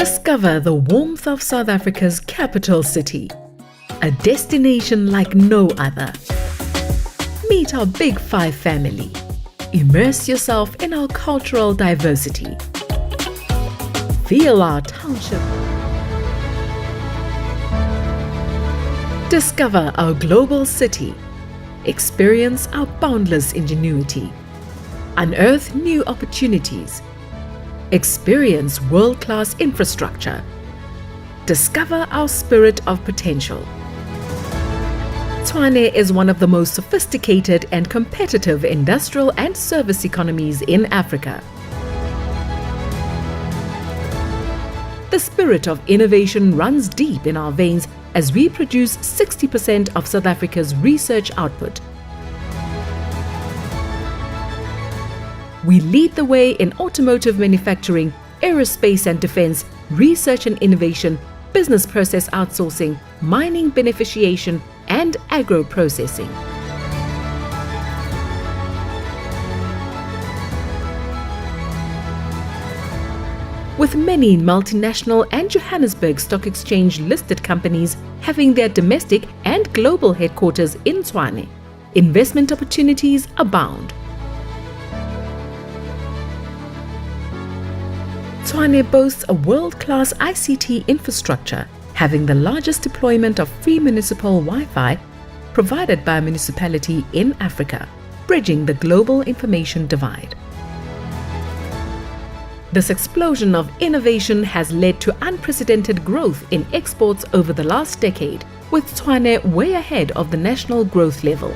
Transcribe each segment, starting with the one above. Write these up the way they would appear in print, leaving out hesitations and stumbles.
Discover the warmth of South Africa's capital city, a destination like no other. Meet our Big Five family. Immerse yourself in our cultural diversity. Feel our township. Discover our global city. Experience our boundless ingenuity. Unearth new opportunities. Experience world-class infrastructure. Discover our spirit of potential. Tshwane is one of the most sophisticated and competitive industrial and service economies in Africa. The spirit of innovation runs deep in our veins as we produce 60% of South Africa's research output. We lead the way in automotive manufacturing, aerospace and defense, research and innovation, business process outsourcing, mining beneficiation, and agro-processing. With many multinational and Johannesburg Stock Exchange listed companies having their domestic and global headquarters in Tshwane, investment opportunities abound. Tshwane boasts a world-class ICT infrastructure, having the largest deployment of free municipal Wi-Fi provided by a municipality in Africa, bridging the global information divide. This explosion of innovation has led to unprecedented growth in exports over the last decade, with Tshwane way ahead of the national growth level.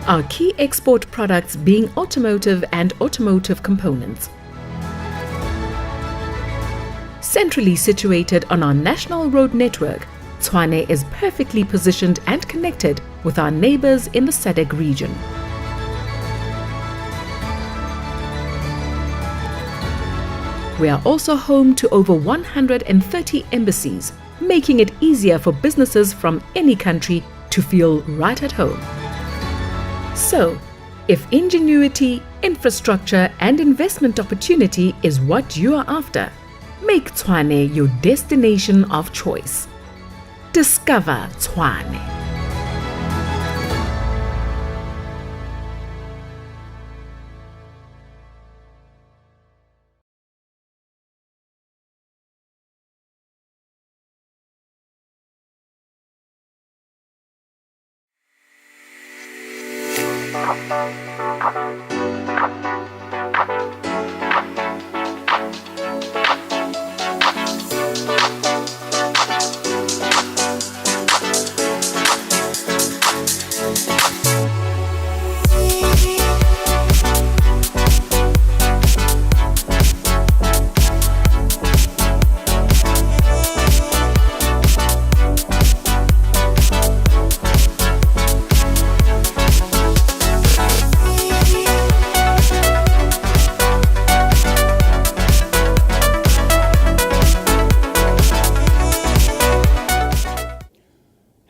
Our key export products being automotive and automotive components. Centrally situated on our national road network, Tshwane is perfectly positioned and connected with our neighbors in the SADC region. We are also home to over 130 embassies, making it easier for businesses from any country to feel right at home. So, if ingenuity, infrastructure and investment opportunity is what you are after, make Tshwane your destination of choice. Discover Tshwane.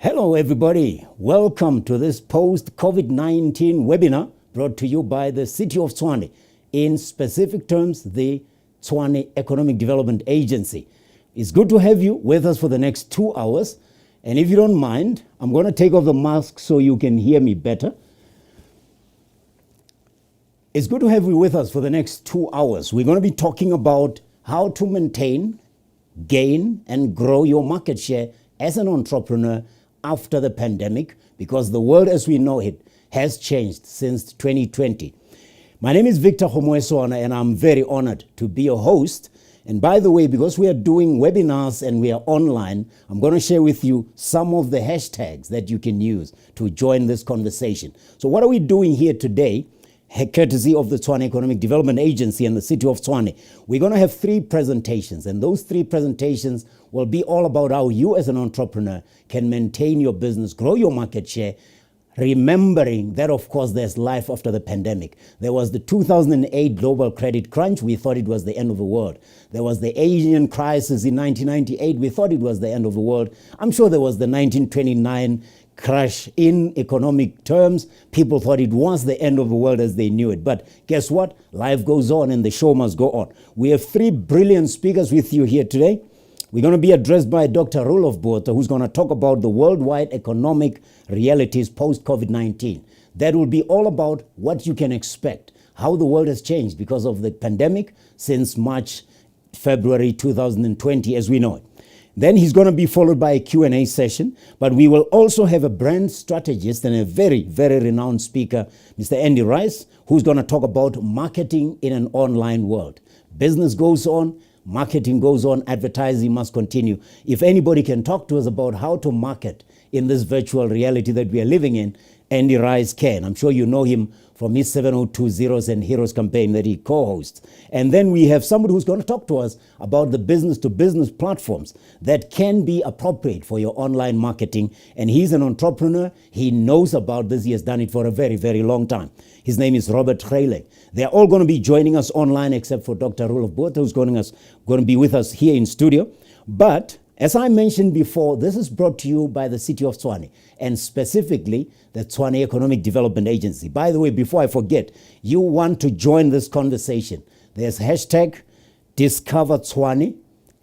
Hello everybody, welcome to this post-COVID-19 webinar brought to you by the City of Tshwane, in specific terms the Tshwane Economic Development Agency. It's good to have you with us for the next 2 hours, and if you don't mind, I'm going to take off the mask so you can hear me better. It's good to have you with us for the next 2 hours. We're going to be talking about how to maintain, gain and grow your market share as an entrepreneur after the pandemic, because the world as we know it has changed since 2020. My name is Victor Homoeswana and I'm very honored to be your host. And by the way, because we are doing webinars and we are online, I'm going to share with you some of the hashtags that you can use to join this conversation. So what are we doing here today? Courtesy of the Tshwane Economic Development Agency and the City of Tshwane, we're going to have 3 presentations, and those 3 presentations will be all about how you as an entrepreneur can maintain your business, grow your market share, remembering that, of course, there's life after the pandemic. There was the 2008 global credit crunch. We thought it was the end of the world. There was the Asian crisis in 1998. We thought it was the end of the world. I'm sure there was the 1929 crash in economic terms. People thought it was the end of the world as they knew it. But guess what? Life goes on and the show must go on. We have three brilliant speakers with you here today. We're going to be addressed by Dr. Roelof Botha, who's going to talk about the worldwide economic realities post-COVID-19. That will be all about what you can expect, how the world has changed because of the pandemic since March, February 2020 as we know it. Then he's going to be followed by a Q&A session, but we will also have a brand strategist and a very, very renowned speaker, Mr. Andy Rice, who's going to talk about marketing in an online world. Business goes on, marketing goes on, advertising must continue. If anybody can talk to us about how to market in this virtual reality that we are living in, Andy Rice can. I'm sure you know him from his 702 Zeros and Heroes campaign that he co-hosts. And then we have somebody who's going to talk to us about the business-to-business platforms that can be appropriate for your online marketing. And he's an entrepreneur. He knows about this. He has done it for a very, very long time. His name is Robert Greyleg. They're all going to be joining us online except for Dr. Roelof Botha, who's going to be with us here in studio. But as I mentioned before, this is brought to you by the City of Tshwane, and specifically the Tshwane Economic Development Agency. By the way, before I forget, you want to join this conversation. There's hashtag Discover Tshwane,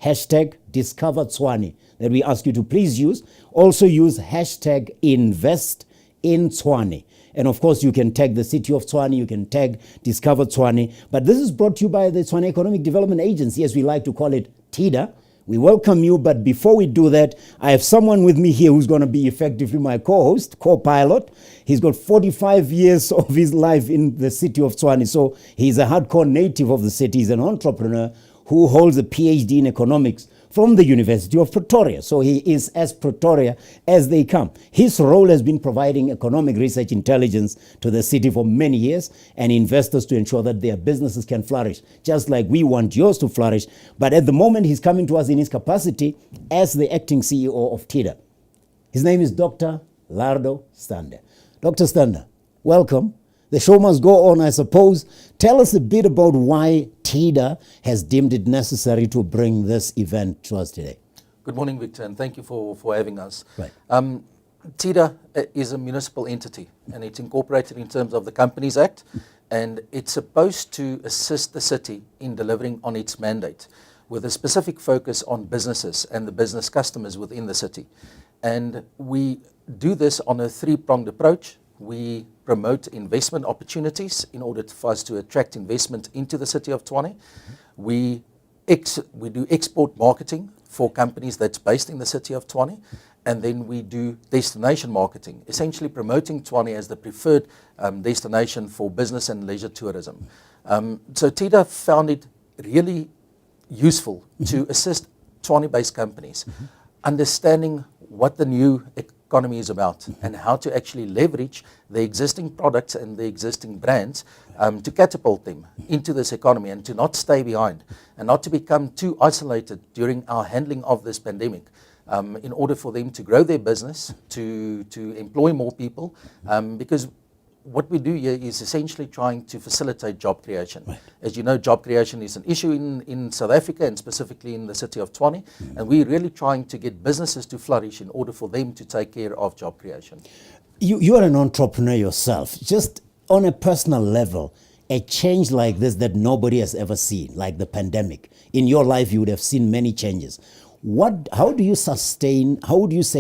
hashtag Discover Tshwane that we ask you to please use. Also use hashtag Invest in Tshwane. And of course, you can tag the City of Tshwane, you can tag Discover Tshwane. But this is brought to you by the Tshwane Economic Development Agency, as we like to call it, Teda. We welcome you, but before we do that, I have someone with me here who's going to be effectively my co-host, co-pilot. He's got 45 years of his life in the City of Tshwane, so he's a hardcore native of the city. He's an entrepreneur who holds a PhD in economics from the University of Pretoria. So he is as Pretoria as they come. His role has been providing economic research intelligence to the city for many years and investors to ensure that their businesses can flourish, just like we want yours to flourish. But at the moment, he's coming to us in his capacity as the acting CEO of Teda. His name is Dr. Lardo Stander. Dr. Stander, welcome. The show must go on, I suppose. Tell us a bit about why Teda has deemed it necessary to bring this event to us today. Good morning, Victor, and thank you for having us. Right. Teda is a municipal entity, and it's incorporated in terms of the Companies Act, and it's supposed to assist the city in delivering on its mandate with a specific focus on businesses and the business customers within the city. And we do this on a three-pronged approach. We promote investment opportunities in order for us to attract investment into the City of Tshwane. We do export marketing for companies that's based in the City of Tshwane. And then we do destination marketing, essentially promoting Tshwane as the preferred destination for business and leisure tourism. So Teda found it really useful to assist Tshwane-based companies understanding what the new economy is about and how to actually leverage the existing products and the existing brands to catapult them into this economy and to not stay behind and not to become too isolated during our handling of this pandemic, in order for them to grow their business, to employ more people, because what we do here is essentially trying to facilitate job creation. Right. As you know, job creation is an issue in South Africa and specifically in the City of Tshwane, and we're really trying to get businesses to flourish in order for them to take care of job creation. You are an entrepreneur yourself. Just on a personal level, a change like this that nobody has ever seen, like the pandemic. In your life, you would have seen many changes. How do you say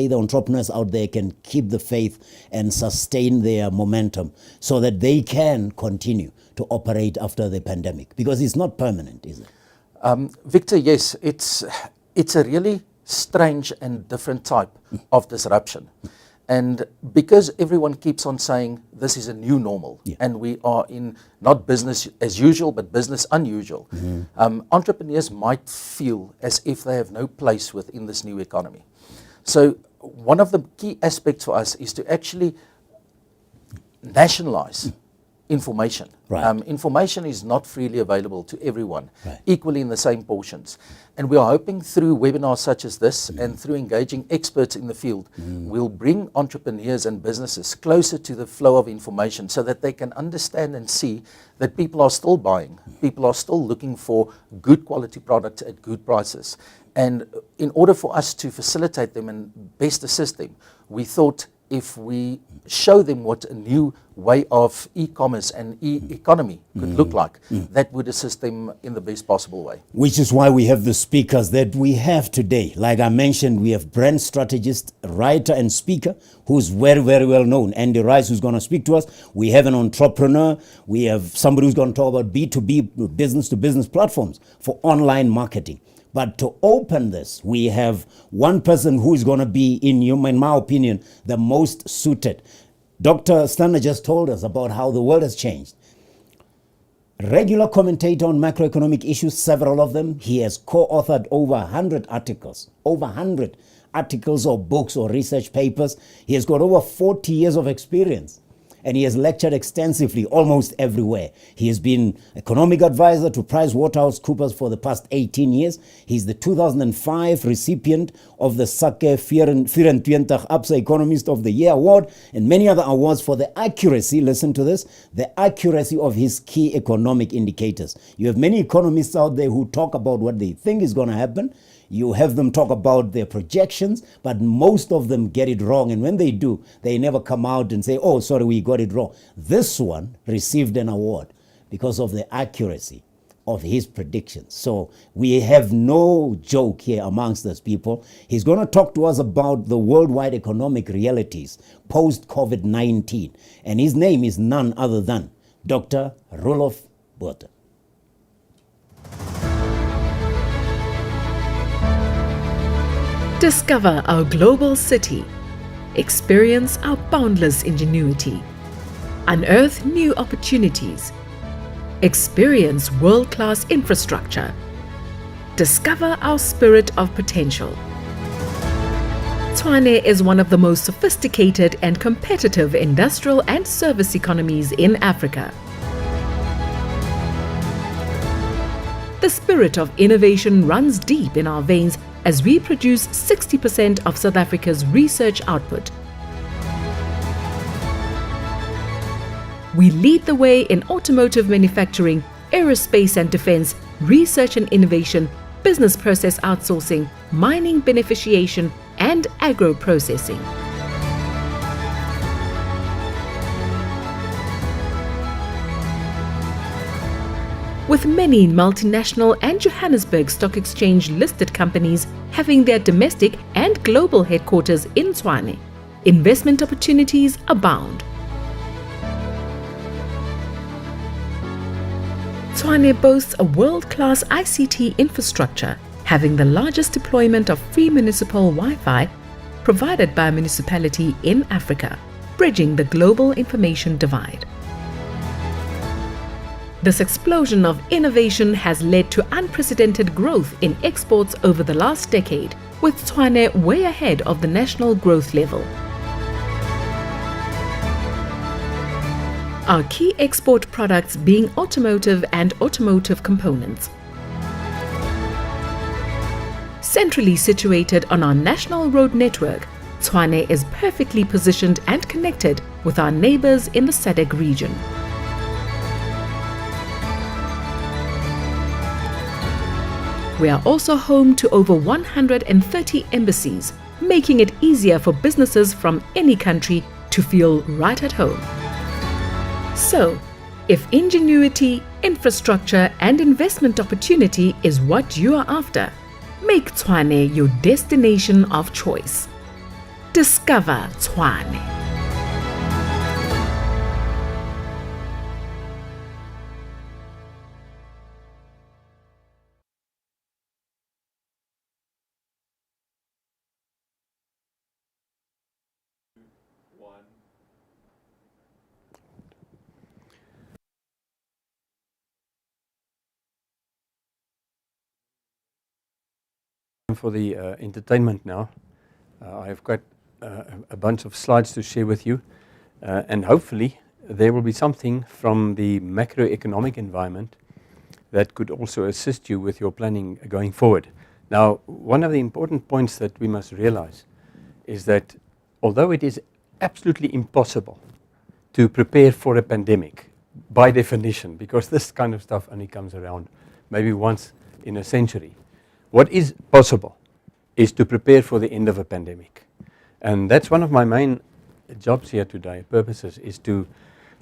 the entrepreneurs out there can keep the faith and sustain their momentum so that they can continue to operate after the pandemic? Because it's not permanent, is it? Victor, yes, it's a really strange and different type of disruption. And because everyone keeps on saying this is a new normal, and we are in not business as usual, but business unusual, entrepreneurs might feel as if they have no place within this new economy. So one of the key aspects for us is to actually nationalize information. Right. Information is not freely available to everyone, right, equally in the same portions. And we are hoping through webinars such as this and through engaging experts in the field, we'll bring entrepreneurs and businesses closer to the flow of information so that they can understand and see that people are still buying, people are still looking for good quality products at good prices. And in order for us to facilitate them and best assist them, we thought if we show them what a new way of e-commerce and e-economy could look like, that would assist them in the best possible way. Which is why we have the speakers that we have today. Like I mentioned, we have brand strategist, writer and speaker who's very, very well known. Andy Rice, who's going to speak to us. We have an entrepreneur. We have somebody who's going to talk about B2B, business-to-business platforms for online marketing. But to open this, we have one person who is going to be, in my opinion, the most suited. Dr. Stana just told us about how the world has changed. Regular commentator on macroeconomic issues, several of them. He has co-authored over 100 articles, or books or research papers. He has got over 40 years of experience. And he has lectured extensively almost everywhere. He has been economic advisor to PricewaterhouseCoopers for the past 18 years. He's the 2005 recipient of the Sake 24 Absa Economist of the Year Award and many other awards for the accuracy, listen to this, the accuracy of his key economic indicators. You have many economists out there who talk about what they think is going to happen. You have them talk about their projections, but most of them get it wrong. And when they do, they never come out and say, oh, sorry, we got it wrong. This one received an award because of the accuracy of his predictions. So we have no joke here amongst those people. He's going to talk to us about the worldwide economic realities post-COVID-19. And his name is none other than Dr. Roelof Botha. Discover our global city. Experience our boundless ingenuity. Unearth new opportunities. Experience world-class infrastructure. Discover our spirit of potential. Tshwane is one of the most sophisticated and competitive industrial and service economies in Africa. The spirit of innovation runs deep in our veins as we produce 60% of South Africa's research output. We lead the way in automotive manufacturing, aerospace and defense, research and innovation, business process outsourcing, mining beneficiation, and agro-processing. With many multinational and Johannesburg Stock Exchange listed companies having their domestic and global headquarters in Tshwane, investment opportunities abound. Tshwane boasts a world-class ICT infrastructure, having the largest deployment of free municipal Wi-Fi provided by a municipality in Africa, bridging the global information divide. This explosion of innovation has led to unprecedented growth in exports over the last decade, with Tshwane way ahead of the national growth level. Our key export products being automotive and automotive components. Centrally situated on our national road network, Tshwane is perfectly positioned and connected with our neighbors in the SADC region. We are also home to over 130 embassies, making it easier for businesses from any country to feel right at home. So, if ingenuity, infrastructure and investment opportunity is what you are after, make Tshwane your destination of choice. Discover Tshwane. For the entertainment now. I've got a bunch of slides to share with you, and hopefully there will be something from the macroeconomic environment that could also assist you with your planning going forward. Now, one of the important points that we must realize is that although it is absolutely impossible to prepare for a pandemic by definition, because this kind of stuff only comes around maybe once in a century, what is possible is to prepare for the end of a pandemic. And that's one of my main jobs here today, purposes, is to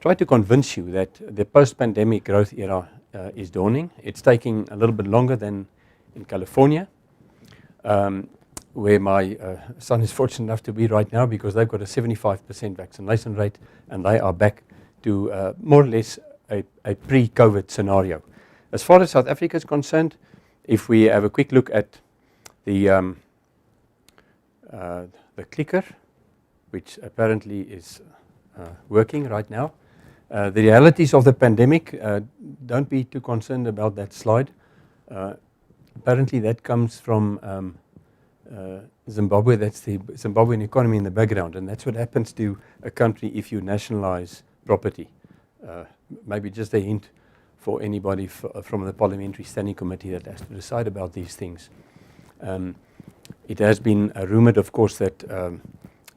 try to convince you that the post-pandemic growth era is dawning. It's taking a little bit longer than in California, where my son is fortunate enough to be right now, because they've got a 75% vaccination rate and they are back to more or less a pre-COVID scenario. As far as South Africa is concerned, if we have a quick look at the clicker, which apparently is working right now. The realities of the pandemic, don't be too concerned about that slide. Apparently that comes from Zimbabwe. That's the Zimbabwean economy in the background, and that's what happens to a country if you nationalize property. Maybe just a hint for anybody from the Parliamentary Standing Committee that has to decide about these things. It has been rumored, of course, that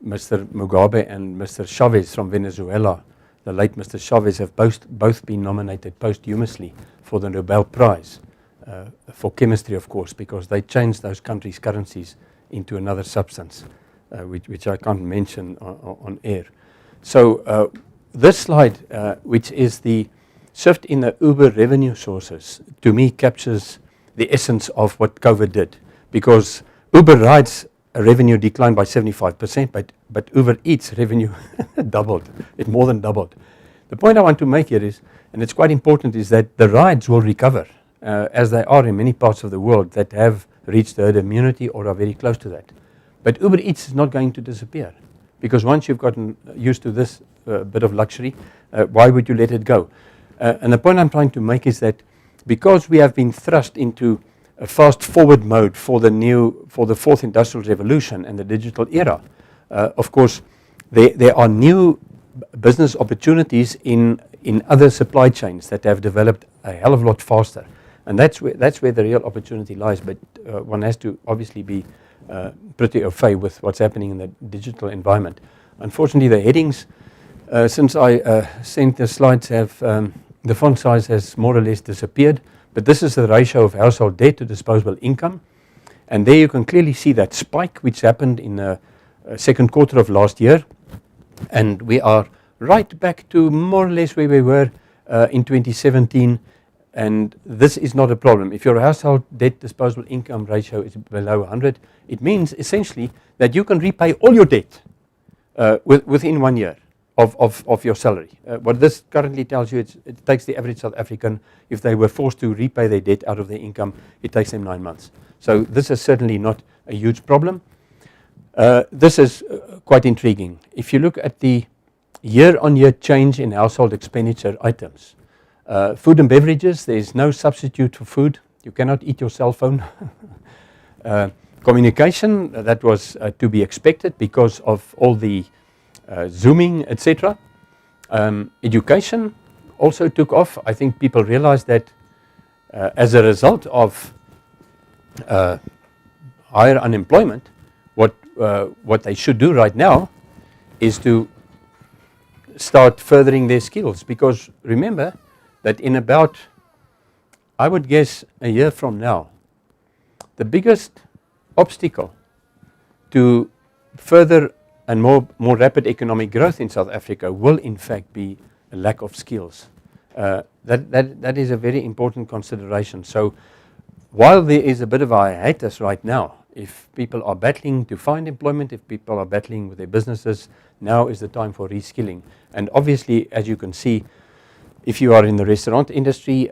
Mr. Mugabe and Mr. Chavez from Venezuela, the late Mr. Chavez, have both been nominated posthumously for the Nobel Prize for chemistry, of course, because they changed those countries' currencies into another substance, which I can't mention on air. So this slide, which is the shift in the Uber revenue sources, to me captures the essence of what COVID did, because Uber rides revenue declined by 75%, but Uber Eats revenue doubled. It more than doubled. The point I want to make here is, and it's quite important, is that the rides will recover, as they are in many parts of the world that have reached herd immunity or are very close to that. But Uber Eats is not going to disappear, because once you've gotten used to this bit of luxury, why would you let it go? And the point I'm trying to make is that because we have been thrust into a fast forward mode for the fourth industrial revolution and the digital era, of course there are new business opportunities in other supply chains that have developed a hell of a lot faster, and that's where the real opportunity lies. But one has to obviously be pretty au fait with what's happening in the digital environment. Unfortunately, the headings, since I sent the slides, have the font size has more or less disappeared, but this is the ratio of household debt to disposable income, and there you can clearly see that spike which happened in the second quarter of last year, and we are right back to more or less where we were in 2017, and this is not a problem. If your household debt disposable income ratio is below 100, it means essentially that you can repay all your debt within 1 year of your salary. What this currently tells you, it takes the average South African, if they were forced to repay their debt out of their income, it takes them 9 months. So this is certainly not a huge problem. This is quite intriguing. If you look at the year-on-year change in household expenditure items, food and beverages, there is no substitute for food. You cannot eat your cell phone. Communication, that was to be expected because of all the Zooming, etc. Education also took off. I think people realized that as a result of higher unemployment, what they should do right now is to start furthering their skills, because remember that in about, I would guess, a year from now, the biggest obstacle to further and more rapid economic growth in South Africa will in fact be a lack of skills. That is a very important consideration. So while there is a bit of a hiatus right now, if people are battling to find employment, if people are battling with their businesses, now is the time for reskilling. And obviously, as you can see, if you are in the restaurant industry,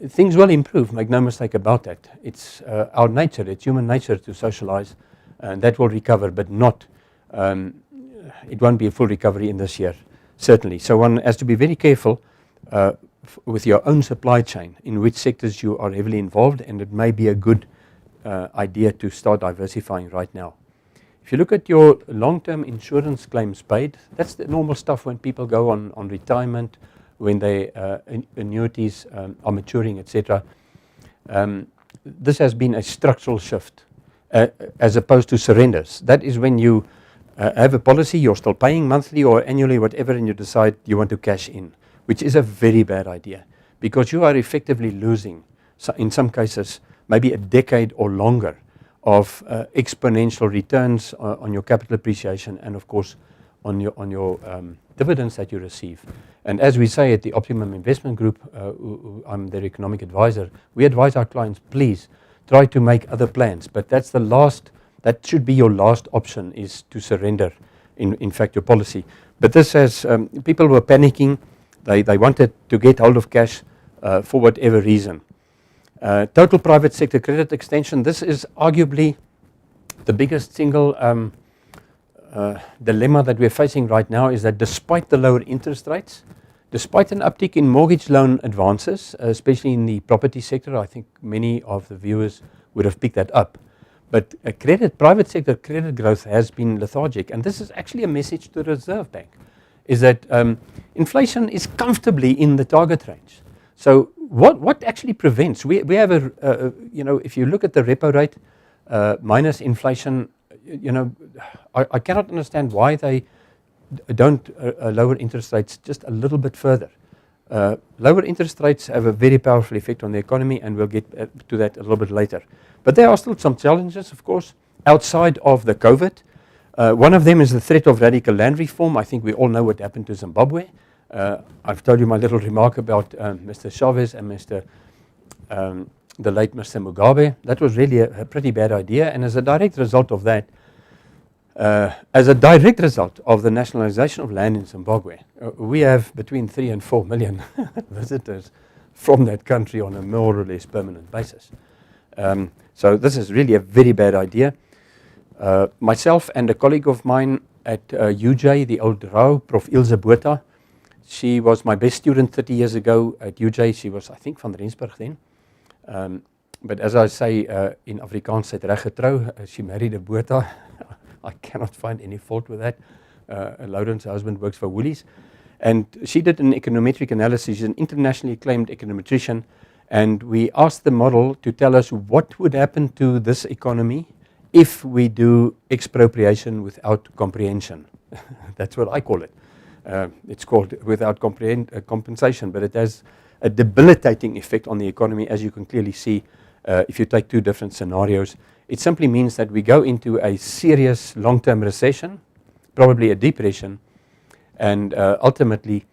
things will improve, make no mistake about that. It's our nature, it's human nature to socialize, and that will recover, but not, it won't be a full recovery in this year, certainly. So one has to be very careful with your own supply chain, in which sectors you are heavily involved, and it may be a good idea to start diversifying right now. If you look at your long-term insurance claims paid, that's the normal stuff when people go on retirement, when their annuities are maturing, etc. This has been a structural shift as opposed to surrenders. That is when you have a policy, you're still paying monthly or annually, whatever, and you decide you want to cash in, which is a very bad idea, because you are effectively losing, in some cases, maybe a decade or longer of exponential returns on your capital appreciation and, of course, on your dividends that you receive. And as we say at the Optimum Investment Group, I'm their economic advisor, we advise our clients, please try to make other plans, but that should be your last option, is to surrender in fact your policy. But this has, people were panicking, they wanted to get hold of cash for whatever reason. Total private sector credit extension, this is arguably the biggest single dilemma that we're facing right now, is that despite the lower interest rates, despite an uptick in mortgage loan advances, especially in the property sector, I think many of the viewers would have picked that up. But private sector credit growth has been lethargic, and this is actually a message to the Reserve Bank, is that inflation is comfortably in the target range. So what actually prevents? We have if you look at the repo rate minus inflation, I cannot understand why they don't lower interest rates just a little bit further. Lower interest rates have a very powerful effect on the economy, and we'll get to that a little bit later. But there are still some challenges, of course, outside of the COVID. One of them is the threat of radical land reform. I think we all know what happened to Zimbabwe. I've told you my little remark about Mr. Chavez and the late Mr. Mugabe. That was really a pretty bad idea, and as a direct result of that, as a direct result of the nationalization of land in Zimbabwe, we have between 3 and 4 million visitors from that country on a more or less permanent basis. So this is really a very bad idea. Myself and a colleague of mine at UJ, the old Rau, Prof. Ilse Botha, she was my best student 30 years ago at UJ. She was, I think, van Rensburg then. But as I say in Afrikaans, sy het reg getrou. She married a Botha. I cannot find any fault with that. Lauren's husband works for Woolies. And she did an econometric analysis. She's an internationally acclaimed econometrician. And we asked the model to tell us what would happen to this economy if we do expropriation without comprehension. That's what I call it. It's called without compensation, but it has a debilitating effect on the economy, as you can clearly see if you take two different scenarios. It simply means that we go into a serious long-term recession, probably a depression, and ultimately,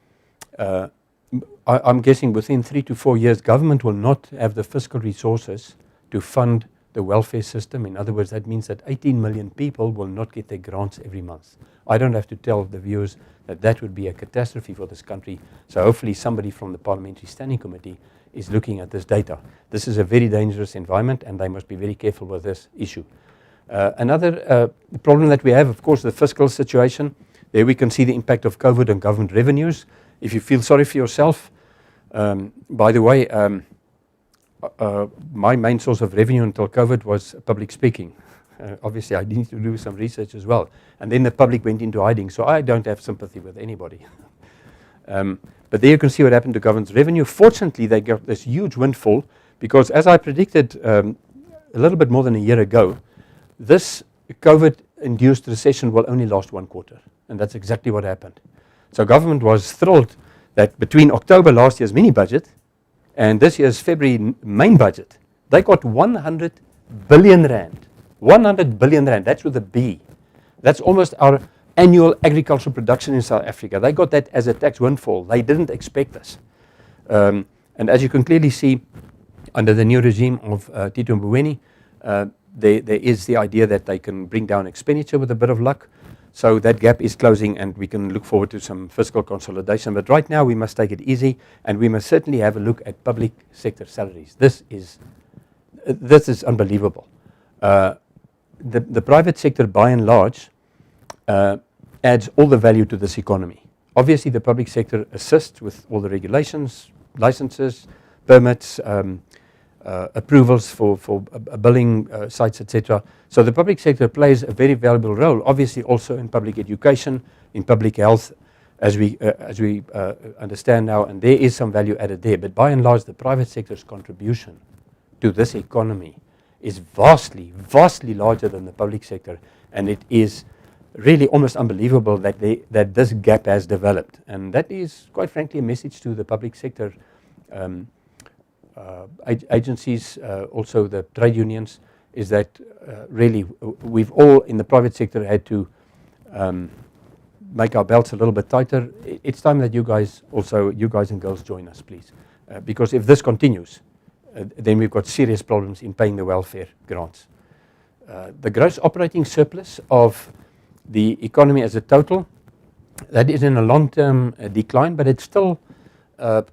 I'm guessing within 3 to 4 years, government will not have the fiscal resources to fund the welfare system. In other words, that means that 18 million people will not get their grants every month. I don't have to tell the viewers that that would be a catastrophe for this country. So hopefully somebody from the Parliamentary Standing Committee is looking at this data. This is a very dangerous environment, and they must be very careful with this issue. Another problem that we have, of course, the fiscal situation. There we can see the impact of COVID on government revenues. If you feel sorry for yourself, by the way, my main source of revenue until COVID was public speaking. Obviously, I need to do some research as well. And then the public went into hiding, so I don't have sympathy with anybody. But there you can see what happened to government's revenue. Fortunately, they got this huge windfall because, as I predicted a little bit more than a year ago, this COVID-induced recession will only last 1 quarter. And that's exactly what happened. So government was thrilled that between October last year's mini budget and this year's February main budget, they got 100 billion rand. 100 billion rand, that's with a B. That's almost our annual agricultural production in South Africa. They got that as a tax windfall. They didn't expect this. And as you can clearly see, under the new regime of Tito Mboweni, there is the idea that they can bring down expenditure with a bit of luck. So that gap is closing, and we can look forward to some fiscal consolidation. But right now we must take it easy, and we must certainly have a look at public sector salaries. This is unbelievable. The private sector, by and large, adds all the value to this economy. Obviously, the public sector assists with all the regulations, licenses, permits, approvals for billing sites, etc. So the public sector plays a very valuable role, obviously also in public education, in public health, as we understand now, and there is some value added there. But by and large, the private sector's contribution to this economy is vastly, vastly larger than the public sector, and it is really almost unbelievable that this gap has developed. And that is, quite frankly, a message to the public sector agencies, also the trade unions, is that really we've all in the private sector had to make our belts a little bit tighter. It's time that you guys and girls join us, please. Because if this continues, then we've got serious problems in paying the welfare grants. The gross operating surplus of the economy as a total, that is in a long-term decline, but it's still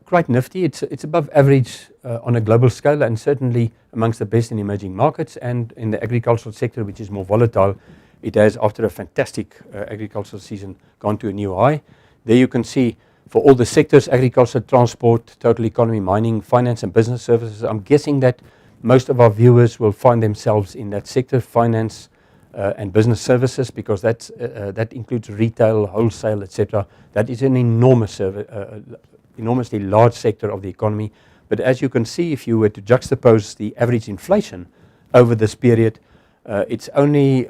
quite nifty. It's above average on a global scale, and certainly amongst the best in emerging markets, and in the agricultural sector, which is more volatile. It has, after a fantastic agricultural season, gone to a new high. There you can see for all the sectors, agriculture, transport, total economy, mining, finance and business services. I'm guessing that most of our viewers will find themselves in that sector, finance and business services, because that includes retail, wholesale, etc. That is an enormously large sector of the economy. But as you can see, if you were to juxtapose the average inflation over this period, it's only,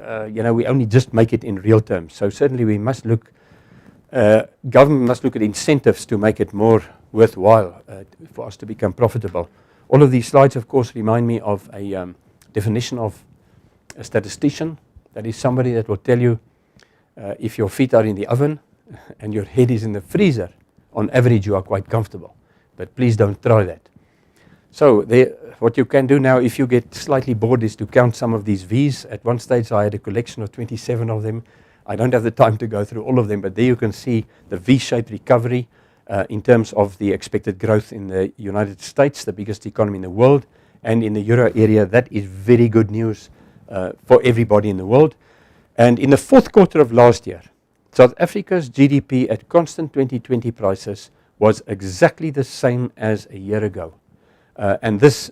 we only just make it in real terms. So certainly we must look, government must look at incentives to make it more worthwhile for us to become profitable. All of these slides, of course, remind me of a definition of a statistician. That is somebody that will tell you if your feet are in the oven and your head is in the freezer, on average you are quite comfortable. But please don't try that. So what you can do now, if you get slightly bored, is to count some of these V's. At one stage I had a collection of 27 of them. I don't have the time to go through all of them, but there you can see the V-shaped recovery in terms of the expected growth in the United States, the biggest economy in the world, and in the Euro area. That is very good news for everybody in the world. And in the fourth quarter of last year, South Africa's GDP at constant 2020 prices was exactly the same as a year ago. And this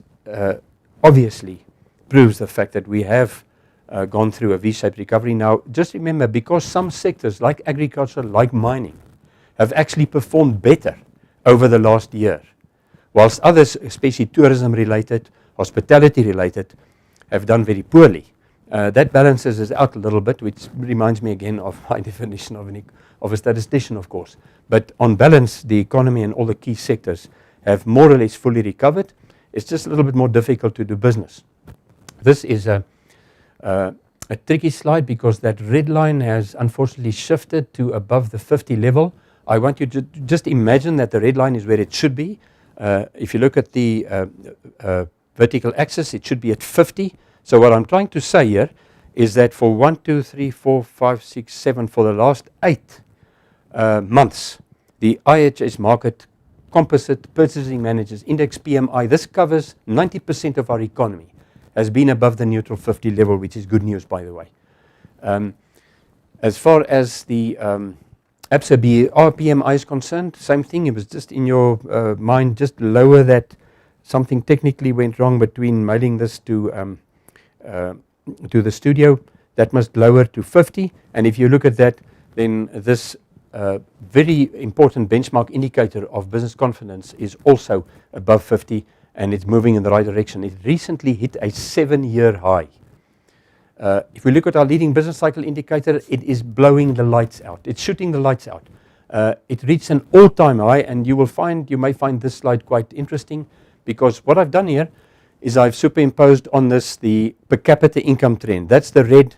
obviously proves the fact that we have gone through a V-shaped recovery. Now, just remember, because some sectors like agriculture, like mining, have actually performed better over the last year, whilst others, especially tourism-related, hospitality-related, have done very poorly. That balances us out a little bit, which reminds me again of my definition of a statistician, of course. But on balance, the economy and all the key sectors have more or less fully recovered. It's just a little bit more difficult to do business. This is a tricky slide because that red line has unfortunately shifted to above the 50 level. I want you to just imagine that the red line is where it should be. If you look at the vertical axis, it should be at 50. So what I'm trying to say here is that for 1, 2, 3, 4, 5, 6, 7, for the last 8 months, the IHS Market Composite Purchasing Managers Index PMI, this covers 90% of our economy, has been above the neutral 50 level, which is good news, by the way. As far as the ABSA BER PMI is concerned, same thing. It was just in your mind, just lower that. Something technically went wrong between mailing this to the studio. That must lower to 50. And if you look at that, then this very important benchmark indicator of business confidence is also above 50, and it's moving in the right direction. It recently hit a 7-year high. If we look at our leading business cycle indicator, it is blowing the lights out. It's shooting the lights out. It reached an all-time high, and you may find this slide quite interesting, because what I've done here is I've superimposed on this the per capita income trend. That's the red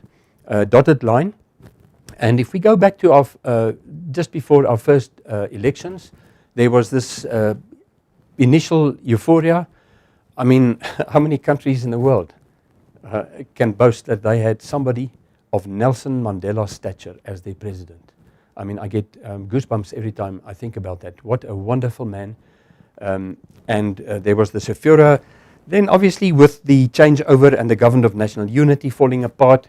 dotted line. And if we go back to our just before our first elections, there was this initial euphoria. I mean, how many countries in the world can boast that they had somebody of Nelson Mandela's stature as their president? I mean, I get goosebumps every time I think about that. What a wonderful man. And there was the euphoria. Then obviously with the changeover and the government of national unity falling apart,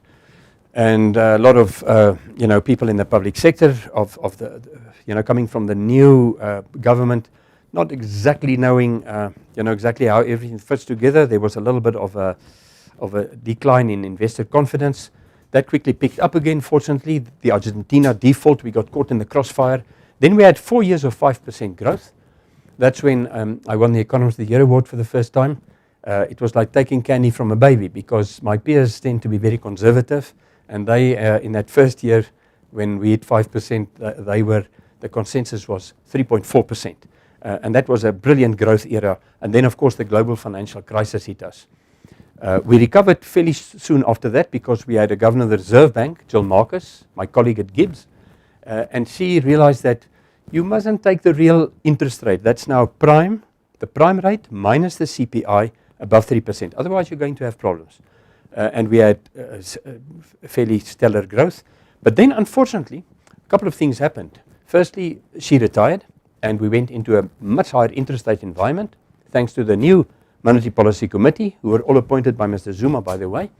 and a lot of people in the public sector of the coming from the new government, not exactly knowing exactly how everything fits together. There was a little bit of a decline in investor confidence. That quickly picked up again. Fortunately, the Argentina default, we got caught in the crossfire. Then we had 4 years of 5% growth. That's when I won the Economist of the Year award for the first time. It was like taking candy from a baby, because my peers tend to be very conservative, and they in that first year when we hit 5%, the consensus was 3.4%, and that was a brilliant growth era. And then of course the global financial crisis hit us. We recovered fairly soon after that, because we had a governor of the Reserve Bank, Jill Marcus, my colleague at Gibbs, And she realized that you mustn't take the real interest rate. That's now prime, the prime rate minus the CPI above 3%. Otherwise, you're going to have problems. And we had fairly stellar growth. But then, unfortunately, a couple of things happened. Firstly, she retired, and we went into a much higher interest rate environment, thanks to the new Monetary Policy Committee, who were all appointed by Mr. Zuma, by the way.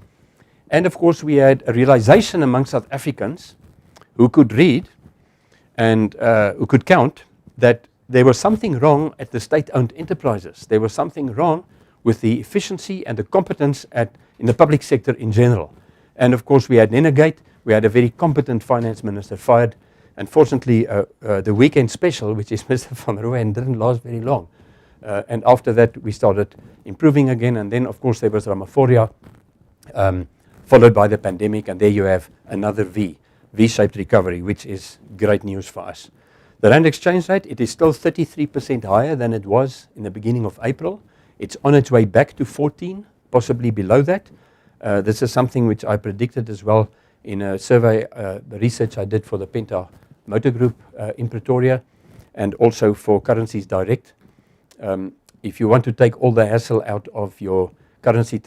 And of course, we had a realization among South Africans who could read and who could count that there was something wrong at the state-owned enterprises. There was something wrong with the efficiency and the competence in the public sector in general. And of course, we had Nenegate. We had a very competent finance minister fired. Unfortunately, the weekend special, which is Mr. van Rooyen, didn't last very long. And after that, we started improving again. And then, of course, there was Ramaphosa, followed by the pandemic. And there you have another V-shaped recovery, which is great news for us. The rand exchange rate, it is still 33% higher than it was in the beginning of April. It's on its way back to 14, possibly below that. This is something which I predicted as well in a survey, the research I did for the Penta Motor Group in Pretoria, and also for Currencies Direct. If you want to take all the hassle out of your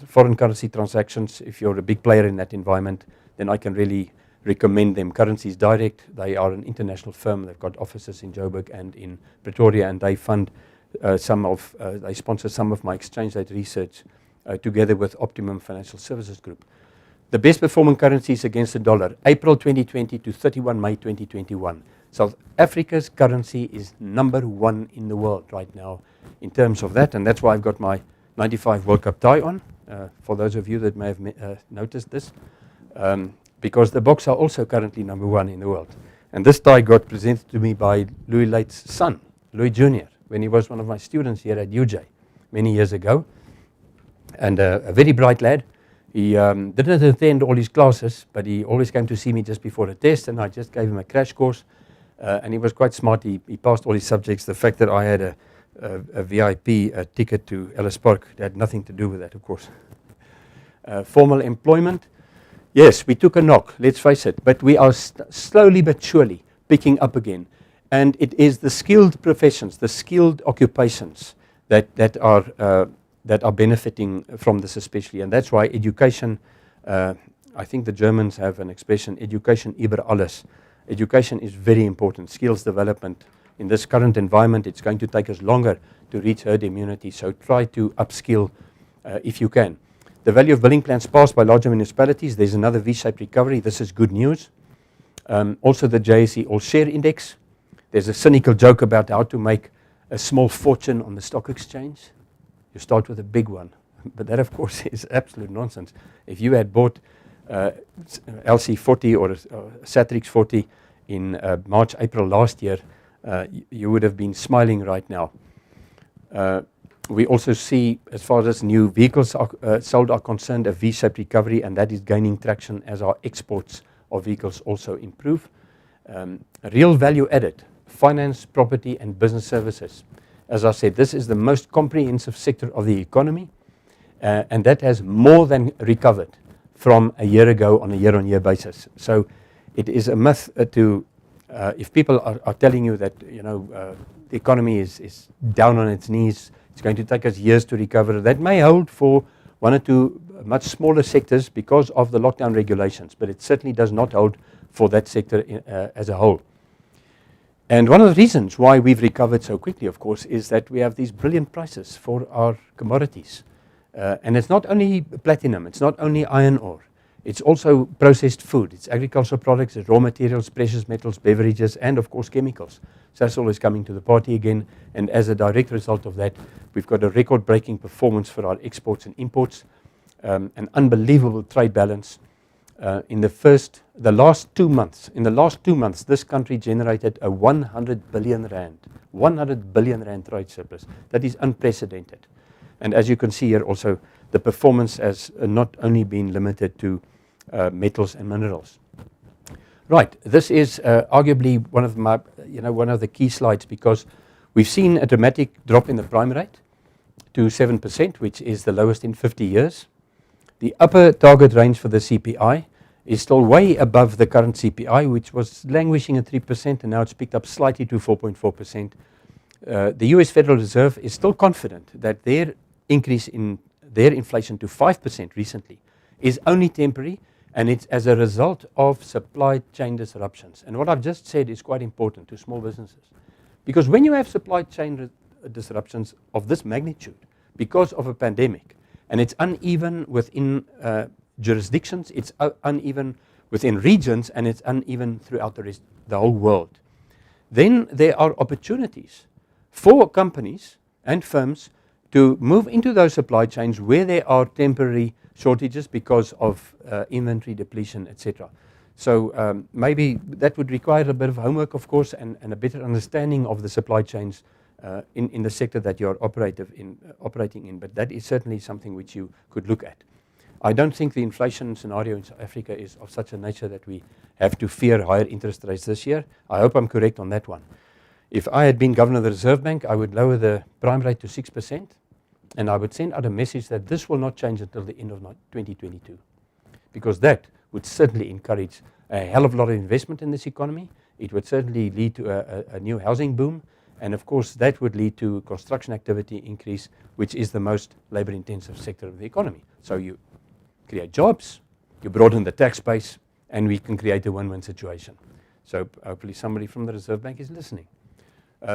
foreign currency transactions, if you're a big player in that environment, then I can really recommend them. Currencies Direct, they are an international firm. They've got offices in Joburg and in Pretoria, and they fund they sponsor some of my exchange rate research together with Optimum Financial Services Group. The best performing currencies against the dollar, April 2020 to 31 May 2021. South Africa's currency is #1 in the world right now in terms of that, and that's why I've got my 95 World Cup tie on, for those of you that may have noticed this, because the Boks are also currently #1 in the world. And this tie got presented to me by Louis Late's son, Louis Jr., when he was one of my students here at UJ many years ago, and a very bright lad. He didn't attend all his classes, but he always came to see me just before a test, and I just gave him a crash course, and he was quite smart. He passed all his subjects. The fact that I had a VIP ticket to Ellis Park had nothing to do with that, of course. Formal employment, yes, we took a knock, let's face it, but we are slowly but surely picking up again. And it is the skilled professions, the skilled occupations that are benefiting from this especially. And that's why education, I think the Germans have an expression, education über alles. Education is very important, skills development. In this current environment, it's going to take us longer to reach herd immunity, so try to upskill if you can. The value of billing plans passed by larger municipalities, there's another V-shaped recovery. This is good news. Also the JSE All Share Index. There's a cynical joke about how to make a small fortune on the stock exchange. You start with a big one, but that of course is absolute nonsense. If you had bought LC40 or Satrix 40 in March, April last year, you would have been smiling right now. We also see, as far as new vehicles sold are concerned, a V-shaped recovery, and that is gaining traction as our exports of vehicles also improve. Real value added, finance, property, and business services. As I said, this is the most comprehensive sector of the economy, and that has more than recovered from a year ago on a year-on-year basis. So it is a myth if people are telling you that the economy is down on its knees, it's going to take us years to recover. That may hold for one or two much smaller sectors because of the lockdown regulations, but it certainly does not hold for that sector as a whole. And one of the reasons why we've recovered so quickly, of course, is that we have these brilliant prices for our commodities. And it's not only platinum, it's not only iron ore, it's also processed food, it's agricultural products, it's raw materials, precious metals, beverages, and of course chemicals. Sasol is coming to the party again, and as a direct result of that, we've got a record-breaking performance for our exports and imports, an unbelievable trade balance. In the last 2 months, this country generated a 100 billion rand trade surplus. That is unprecedented. And as you can see here also, the performance has not only been limited to metals and minerals. Right, this is arguably one of the key slides, because we've seen a dramatic drop in the prime rate to 7%, which is the lowest in 50 years. The upper target range for the CPI is still way above the current CPI, which was languishing at 3%, and now it's picked up slightly to 4.4%. The US Federal Reserve is still confident that their increase in their inflation to 5% recently is only temporary, and it's as a result of supply chain disruptions. And what I've just said is quite important to small businesses, because when you have supply chain disruptions of this magnitude because of a pandemic, and it's uneven within jurisdictions, it's uneven within regions, and it's uneven throughout the whole world, then there are opportunities for companies and firms to move into those supply chains where there are temporary shortages because of inventory depletion, etc. So maybe that would require a bit of homework, of course, and a better understanding of the supply chains in the sector that you're operating in, but that is certainly something which you could look at. I don't think the inflation scenario in South Africa is of such a nature that we have to fear higher interest rates this year. I hope I'm correct on that one. If I had been Governor of the Reserve Bank, I would lower the prime rate to 6%, and I would send out a message that this will not change until the end of 2022, because that would certainly encourage a hell of a lot of investment in this economy. It would certainly lead to a new housing boom, and of course that would lead to construction activity increase, which is the most labor-intensive sector of the economy. So you create jobs, you broaden the tax base, and we can create a win-win situation. So hopefully somebody from the Reserve Bank is listening.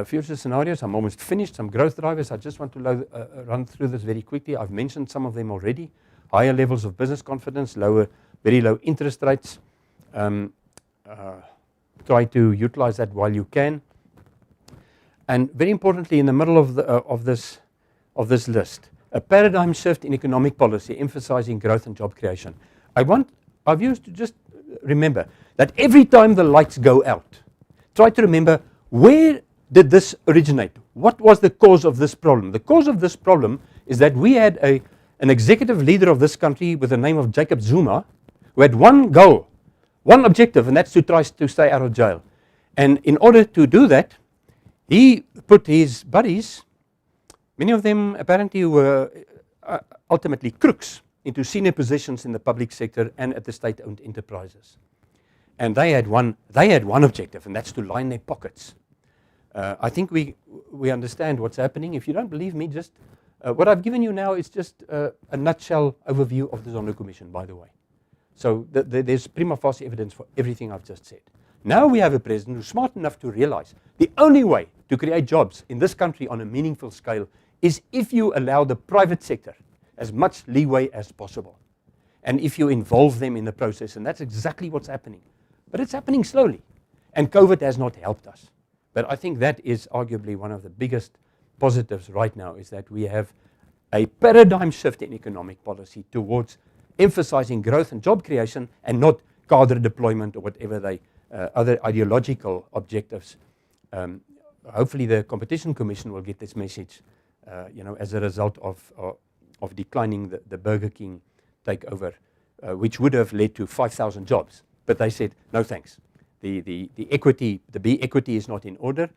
Future scenarios, I'm almost finished. Some growth drivers, I just want to run through this very quickly. I've mentioned some of them already. Higher levels of business confidence, very low interest rates. Try to utilize that while you can. And very importantly, in the middle of this list, a paradigm shift in economic policy, emphasizing growth and job creation. I want our viewers to just remember that every time the lights go out, try to remember, where did this originate? What was the cause of this problem? The cause of this problem is that we had an executive leader of this country with the name of Jacob Zuma, who had one goal, one objective, and that's to try to stay out of jail. And in order to do that, he put his buddies, many of them apparently were ultimately crooks, into senior positions in the public sector and at the state-owned enterprises. And they had one objective, and that's to line their pockets. I think we understand what's happening. If you don't believe me, just what I've given you now is just a nutshell overview of the Zondo Commission, by the way. So there's prima facie evidence for everything I've just said. Now we have a president who's smart enough to realize the only way to create jobs in this country on a meaningful scale is if you allow the private sector as much leeway as possible, and if you involve them in the process, and that's exactly what's happening. But it's happening slowly, and COVID has not helped us. But I think that is arguably one of the biggest positives right now, is that we have a paradigm shift in economic policy towards emphasizing growth and job creation, and not cadre deployment or whatever other ideological objectives. Hopefully the Competition Commission will get this message as a result of declining the Burger King takeover, which would have led to 5,000 jobs. But they said, no thanks. The B equity is not in order.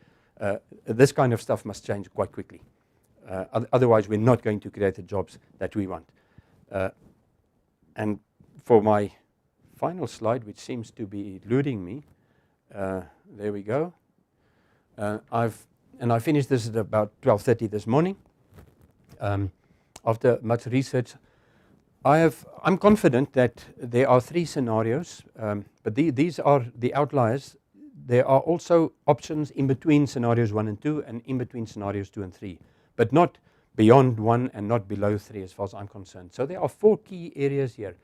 This kind of stuff must change quite quickly. Otherwise, we're not going to create the jobs that we want. And for my final slide, which seems to be eluding me, there we go. I finished this at about 12:30 this morning. After much research, I'm confident that there are 3 scenarios, but these are the outliers. There are also options in between scenarios 1 and 2, and in between scenarios 2 and 3, but not beyond 1 and not below 3 as far as I'm concerned. So there are 4 key areas here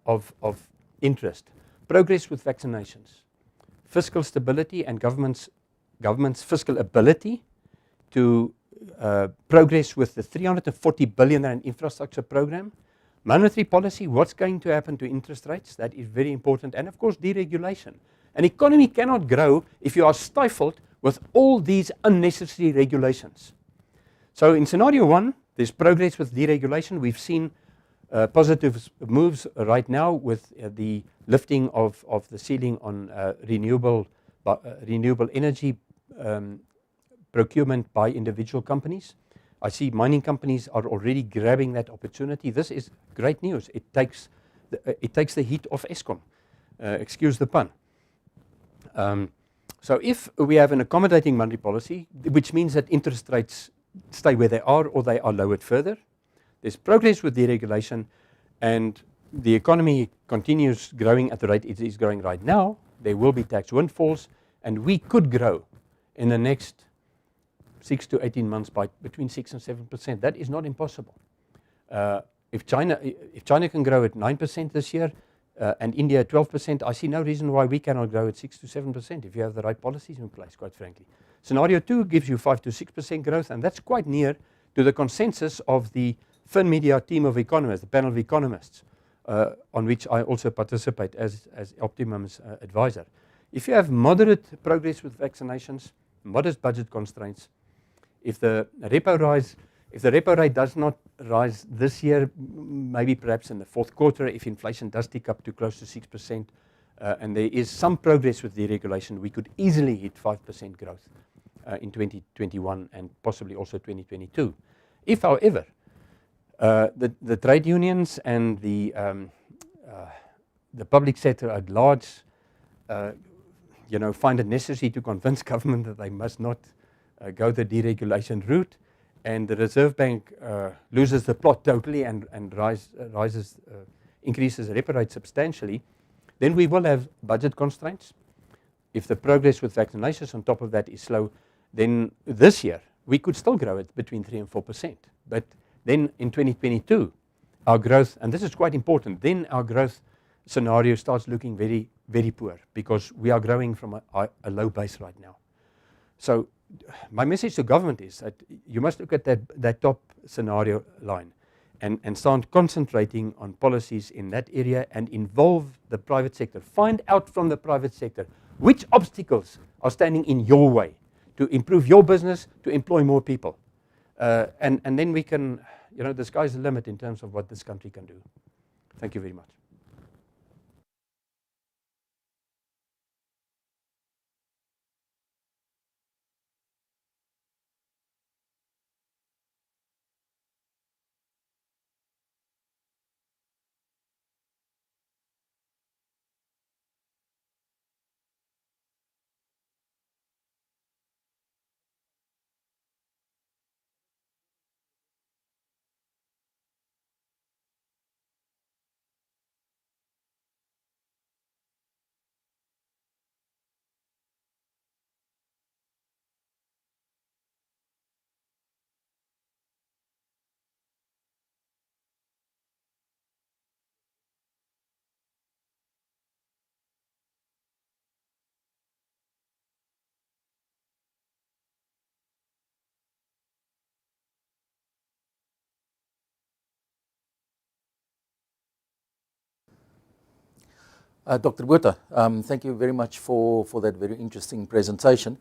of interest. Progress with vaccinations, fiscal stability and government's fiscal ability to progress with the 340 billion rand infrastructure program. Monetary policy, what's going to happen to interest rates? That is very important. And of course, deregulation. An economy cannot grow if you are stifled with all these unnecessary regulations. So in scenario 1, there's progress with deregulation. We've seen positive moves right now with the lifting of the ceiling on renewable energy procurement by individual companies. I see mining companies are already grabbing that opportunity. This is great news. It takes it takes the heat off Eskom. Excuse the pun. So if we have an accommodating monetary policy, which means that interest rates stay where they are or they are lowered further, there's progress with deregulation, and the economy continues growing at the rate it is growing right now, there will be tax windfalls, and we could grow in the next 6 to 18 months by between 6 and 7%. That is not impossible. If China can grow at 9% this year, and India at 12%, I see no reason why we cannot grow at 6 to 7% if you have the right policies in place, quite frankly. Scenario 2 gives you 5 to 6% growth, and that's quite near to the consensus of the FinMedia team of economists, the panel of economists, on which I also participate as Optimum's advisor. If you have moderate progress with vaccinations, modest budget constraints, if the repo rate does not rise this year, maybe perhaps in the fourth quarter, if inflation does tick up to close to 6%, and there is some progress with deregulation, we could easily hit 5% growth in 2021 and possibly also 2022. If, however, the trade unions and the public sector at large find it necessary to convince government that they must not go the deregulation route, and the Reserve Bank loses the plot totally and increases the repo rate substantially, then we will have budget constraints. If the progress with vaccinations on top of that is slow, then this year we could still grow it between 3 and 4%. But then in 2022, our growth, and this is quite important, then our growth scenario starts looking very, very poor because we are growing from a low base right now. So my message to government is that you must look at that top scenario line and start concentrating on policies in that area and involve the private sector. Find out from the private sector which obstacles are standing in your way to improve your business, to employ more people. And then we can, the sky's the limit in terms of what this country can do. Thank you very much. Dr. Botha, thank you very much for that very interesting presentation.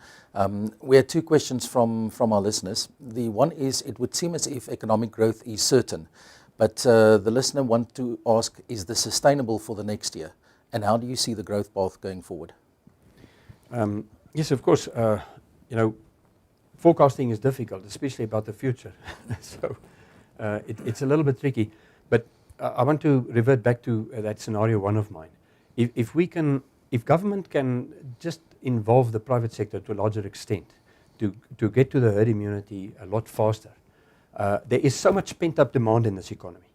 We had two questions from our listeners. The one is, it would seem as if economic growth is certain, but the listener wants to ask, is this sustainable for the next year? And how do you see the growth path going forward? Yes, of course. Forecasting is difficult, especially about the future. So it's a little bit tricky. But I want to revert back to that scenario one of mine. If government can just involve the private sector to a larger extent to get to the herd immunity a lot faster, there is so much pent-up demand in this economy.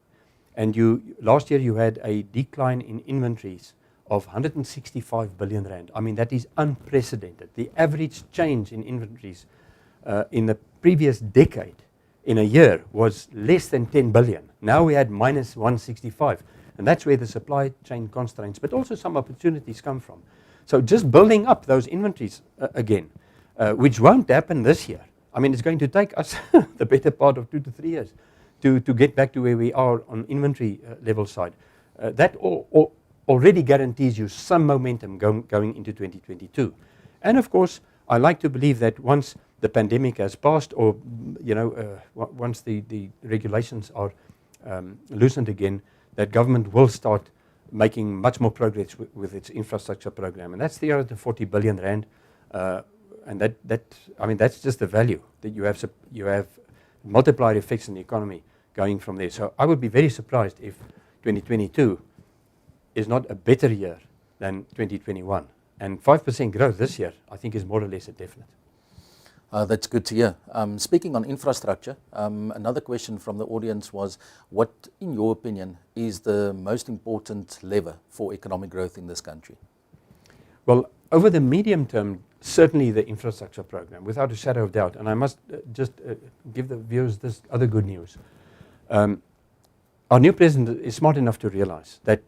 And last year you had a decline in inventories of 165 billion rand. I mean, that is unprecedented. The average change in inventories in the previous decade in a year was less than 10 billion. Now we had minus 165. And that's where the supply chain constraints, but also some opportunities come from. So just building up those inventories again, which won't happen this year. I mean, it's going to take us the better part of 2 to 3 years to get back to where we are on inventory level side. That already guarantees you some momentum going into 2022. And of course, I like to believe that once the pandemic has passed, or once the regulations are loosened again, that government will start making much more progress with its infrastructure program, and that's 340 billion rand, and that's just the value that you have multiplier effects in the economy going from there. So I would be very surprised if 2022 is not a better year than 2021. And 5% growth this year, I think, is more or less a definite. That's good to hear. Speaking on infrastructure, another question from the audience was, what, in your opinion, is the most important lever for economic growth in this country? Well, over the medium term, certainly the infrastructure program, without a shadow of doubt. And I must just give the viewers this other good news. Our new president is smart enough to realize that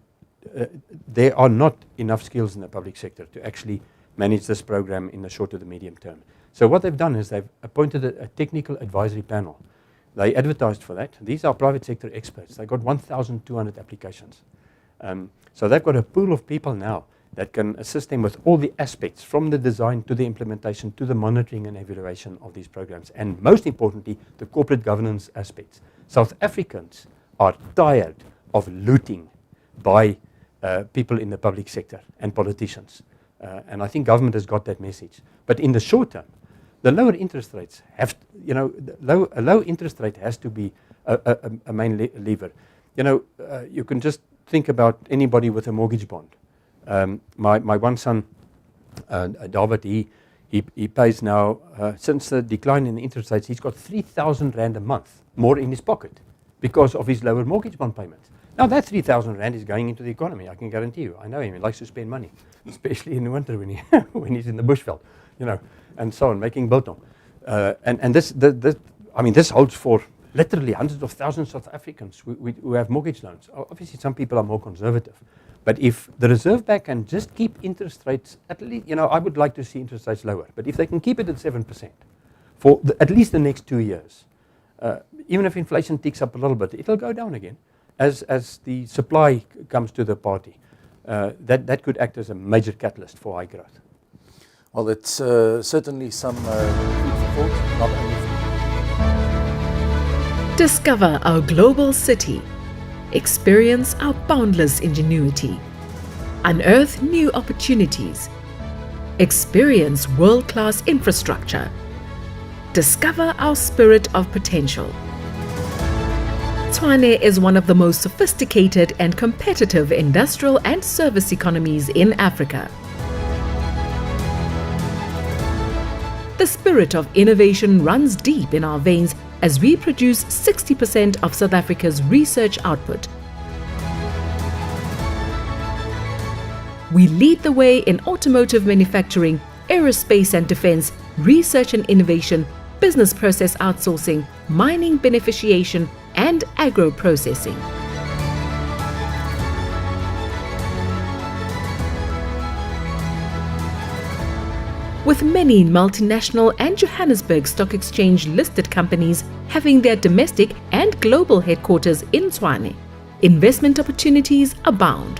there are not enough skills in the public sector to actually manage this program in the short to the medium term. So what they've done is they've appointed a technical advisory panel. They advertised for that. These are private sector experts. They got 1,200 applications. So they've got a pool of people now that can assist them with all the aspects, from the design to the implementation to the monitoring and evaluation of these programs. And most importantly, the corporate governance aspects. South Africans are tired of looting by people in the public sector and politicians. And I think government has got that message. But in the short term, the lower interest rates have, a low interest rate has to be a main lever. You can just think about anybody with a mortgage bond. My one son, David, he pays now, since the decline in the interest rates, he's got 3,000 Rand a month more in his pocket because of his lower mortgage bond payments. Now that 3,000 Rand is going into the economy, I can guarantee you. I know him, he likes to spend money, especially in the winter when, when he's in the bushveld, and so on, making biltong. And this holds for literally hundreds of thousands of Africans who have mortgage loans. Obviously, some people are more conservative. But if the Reserve Bank can just keep interest rates, at least, I would like to see interest rates lower. But if they can keep it at 7% for at least the next 2 years, even if inflation ticks up a little bit, it'll go down again as the supply comes to the party. That could act as a major catalyst for high growth. Well, it's certainly some food for thought, not only for... Discover our global city. Experience our boundless ingenuity. Unearth new opportunities. Experience world-class infrastructure. Discover our spirit of potential. Tshwane is one of the most sophisticated and competitive industrial and service economies in Africa. The spirit of innovation runs deep in our veins as we produce 60% of South Africa's research output. We lead the way in automotive manufacturing, aerospace and defense, research and innovation, business process outsourcing, mining beneficiation, and agro-processing. With many multinational and Johannesburg Stock Exchange listed companies having their domestic and global headquarters in Tshwane, investment opportunities abound.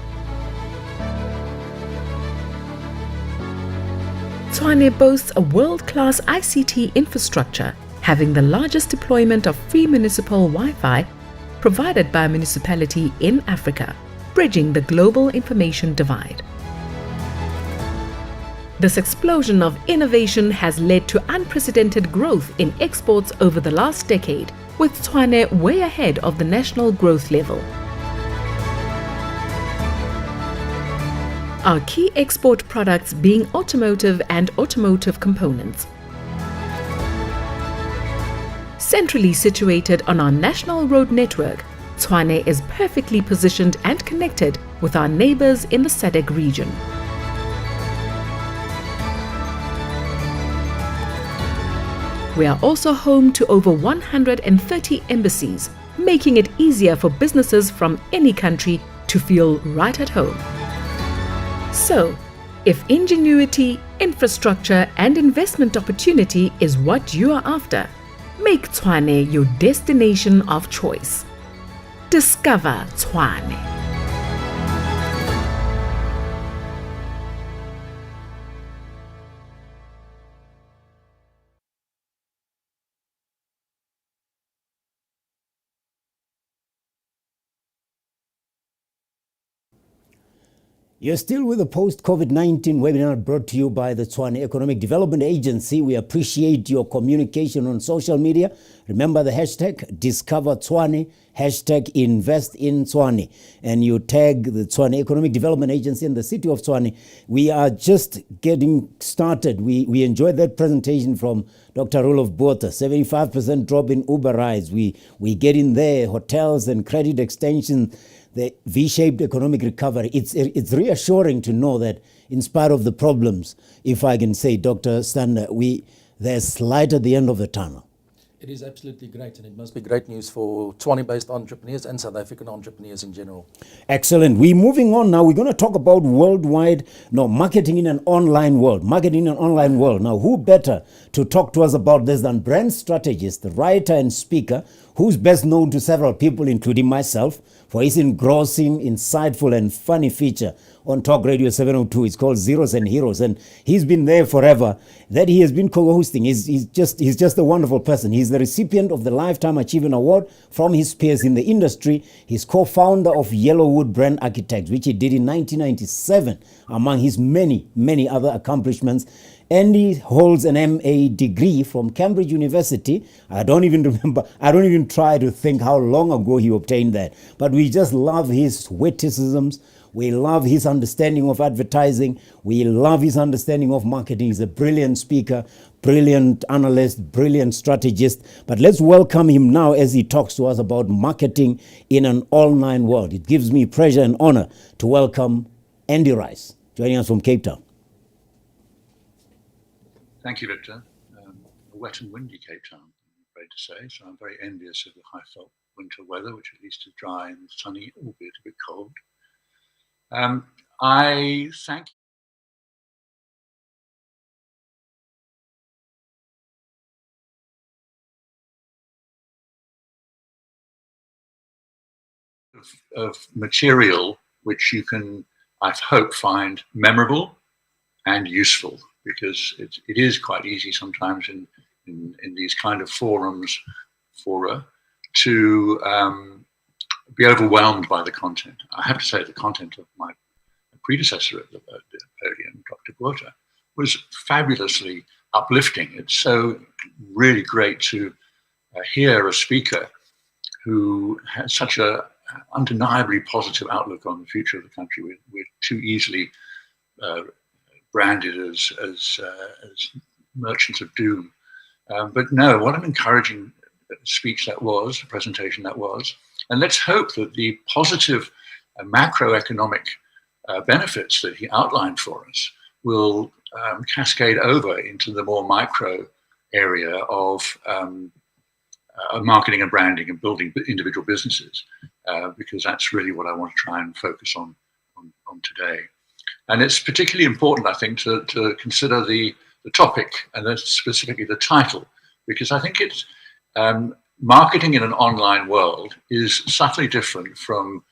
Tshwane boasts a world-class ICT infrastructure, having the largest deployment of free municipal Wi-Fi provided by a municipality in Africa, bridging the global information divide. This explosion of innovation has led to unprecedented growth in exports over the last decade, with Tshwane way ahead of the national growth level. Our key export products being automotive and automotive components. Centrally situated on our national road network, Tshwane is perfectly positioned and connected with our neighbors in the SADC region. We are also home to over 130 embassies, making it easier for businesses from any country to feel right at home. So, if ingenuity, infrastructure and investment opportunity is what you are after, make Tshwane your destination of choice. Discover Tshwane. You're still with the post-COVID-19 webinar brought to you by the Tshwane Economic Development Agency. We appreciate your communication on social media. Remember the hashtag Discover Tshwane, hashtag Invest in Tshwane, and you tag the Tshwane Economic Development Agency and the City of Tshwane. We are just getting started. We enjoyed that presentation from Dr. Rolof Botha, 75% drop in Uber rides. We get in there, hotels and credit extension, the V-shaped economic recovery. It's reassuring to know that in spite of the problems, if I can say, Dr. Stander, there's light at the end of the tunnel. It is absolutely great, and it must be great news for Tshwane-based entrepreneurs and South African entrepreneurs in general. Excellent. We're moving on now. We're going to talk about marketing in an online world. Marketing in an online world. Now, who better to talk to us about this than brand strategist, writer, and speaker, who's best known to several people, including myself, for his engrossing, insightful, and funny feature on Talk Radio 702. It's called Zeros and Heroes, and he's been there forever. That he has been co-hosting. He's just a wonderful person. He's the recipient of the Lifetime Achievement Award from his peers in the industry. He's co-founder of Yellowwood Brand Architects, which he did in 1997, among his many, many other accomplishments. And he holds an MA degree from Cambridge University. I don't even remember. I don't even try to think how long ago he obtained that. But we just love his witticisms. We love his understanding of advertising. We love his understanding of marketing. He's a brilliant speaker, brilliant analyst, brilliant strategist. But let's welcome him now as he talks to us about marketing in an online world. It gives me pleasure and honor to welcome Andy Rice, joining us from Cape Town. Thank you, Victor. A wet and windy Cape Town, I'm afraid to say, so I'm very envious of the high-felt winter weather, which at least is dry and sunny, albeit a bit cold. I thank you of material which you can, I hope, find memorable and useful, because it is quite easy sometimes in these kind of fora to be overwhelmed by the content. I have to say the content of my predecessor at the podium, Dr. Botha, was fabulously uplifting. It's so really great to hear a speaker who has such a undeniably positive outlook on the future of the country. We're too easily branded as merchants of doom. But no, what an encouraging speech that was, presentation that was. And let's hope that the positive macroeconomic benefits that he outlined for us will cascade over into the more micro area of marketing and branding and building individual businesses, because that's really what I want to try and focus on today. And it's particularly important, I think, to consider the topic and then specifically the title, because I think it's marketing in an online world is subtly different from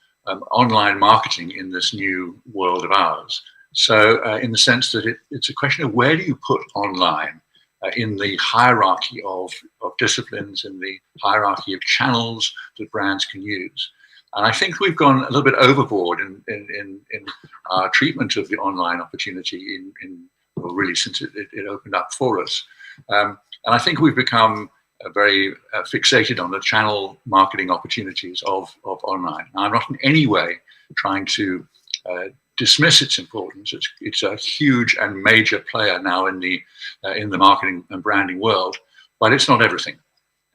online marketing in this new world of ours. So in the sense that it's a question of where do you put online in the hierarchy of disciplines, in the hierarchy of channels that brands can use. And I think we've gone a little bit overboard in our treatment of the online opportunity well, really since it opened up for us. And I think we've become very fixated on the channel marketing opportunities of online. Now, I'm not in any way trying to dismiss its importance. It's a huge and major player now in the marketing and branding world, but it's not everything.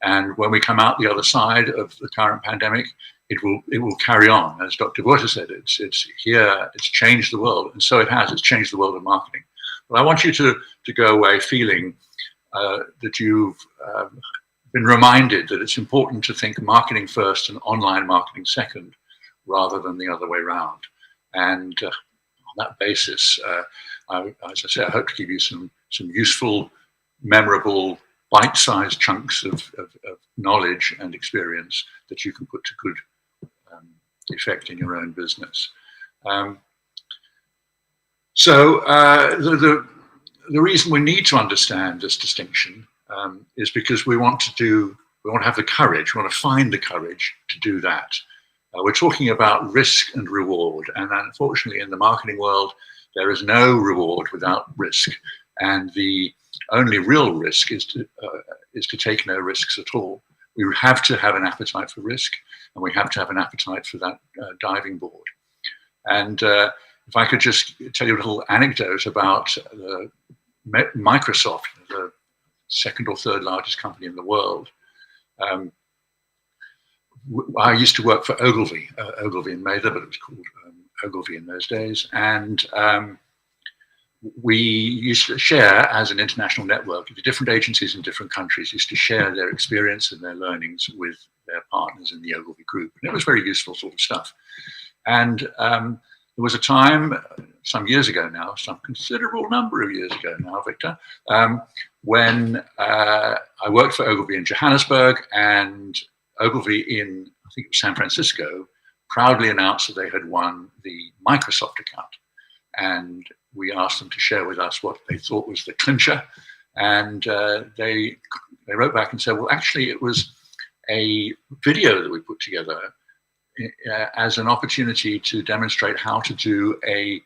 And when we come out the other side of the current pandemic, it will carry on. As Dr. Botha said, it's here, it's changed the world, and so it has. It's changed the world of marketing. But I want you to go away feeling that you've been reminded that it's important to think marketing first and online marketing second, rather than the other way around. And on that basis, as I say, I hope to give you some useful, memorable, bite-sized chunks of knowledge and experience that you can put to good effect in your own business. So the reason we need to understand this distinction is because we want to have the courage, we want to find the courage to do that. we're talking about risk and reward. And unfortunately, in the marketing world, there is no reward without risk. And the only real risk is to take no risks at all. We have to have an appetite for risk, and we have to have an appetite for that diving board. And if I could just tell you a little anecdote about Microsoft, the second or third largest company in the world. I used to work for Ogilvy in Mather, but it was called Ogilvy in those days. And we used to share, as an international network, the different agencies in different countries used to share their experience and their learnings with their partners in the Ogilvy group. And it was very useful sort of stuff. And there was a time, some years ago now, some considerable number of years ago now, Victor, when I worked for Ogilvy in Johannesburg, and Ogilvy in, I think it was San Francisco, proudly announced that they had won the Microsoft account. And we asked them to share with us what they thought was the clincher. And they wrote back and said, well, actually, it was a video that we put together as an opportunity to demonstrate how to do a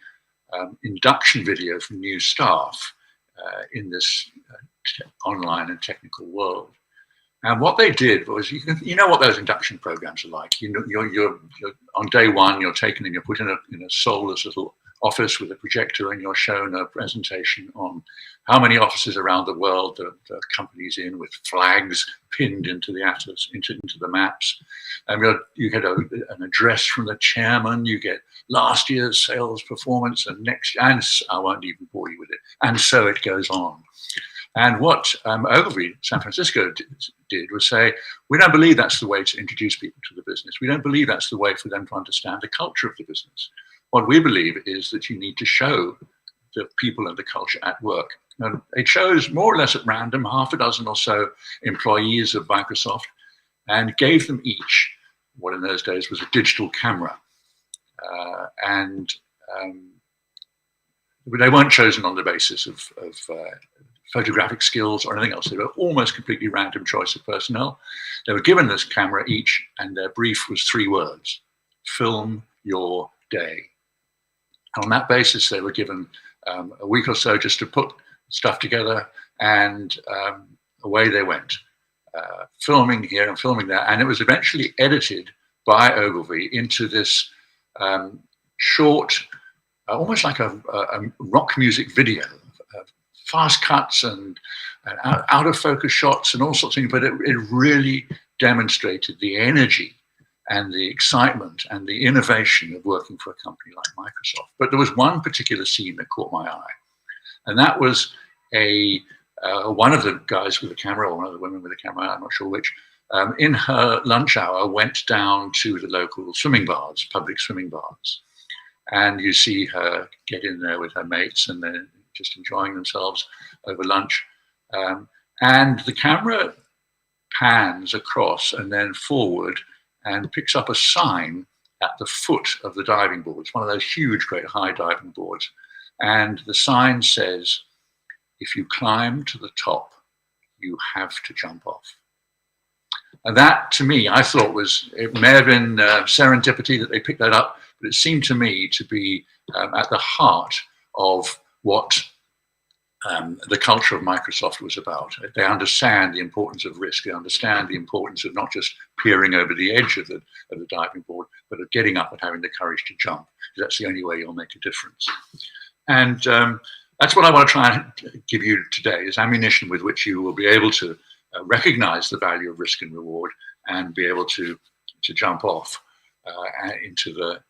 induction video for new staff in this online and technical world. And what they did was, you know what those induction programs are like. You know, you're on day one, you're taken and you're put in a soulless little office with a projector, and you're shown a presentation on how many offices around the world the company's in, with flags pinned into the atlas, into the maps. You get an address from the chairman, you get last year's sales performance, and I won't even bore you with it. And so it goes on. And what Ogilvy San Francisco did was say, we don't believe that's the way to introduce people to the business. We don't believe that's the way for them to understand the culture of the business. What we believe is that you need to show the people and the culture at work. And they chose more or less at random half a dozen or so employees of Microsoft and gave them each what in those days was a digital camera. They weren't chosen on the basis of photographic skills or anything else. They were almost completely random choice of personnel. They were given this camera each, and their brief was 3 words: film your day. And on that basis, they were given a week or so just to put stuff together, and away they went, filming here and filming there. And it was eventually edited by Ogilvy into this short, almost like a rock music video, fast cuts and out of focus shots and all sorts of things, but it really demonstrated the energy and the excitement and the innovation of working for a company like Microsoft. But there was one particular scene that caught my eye, and that was one of the guys with the camera, or one of the women with the camera, I'm not sure which, in her lunch hour went down to the local swimming baths, public swimming baths. And you see her get in there with her mates, and they're just enjoying themselves over lunch. And the camera pans across and then forward and picks up a sign at the foot of the diving board. It's one of those huge, great high diving boards. And the sign says, if you climb to the top, you have to jump off. And that, to me, I thought it may have been serendipity that they picked that up, but it seemed to me to be at the heart of what the culture of Microsoft was about. They understand the importance of risk. They understand the importance of not just peering over the edge of the diving board, but of getting up and having the courage to jump. That's the only way you'll make a difference. And that's what I want to try and give you today, is ammunition with which you will be able to recognize the value of risk and reward, and be able to jump off into the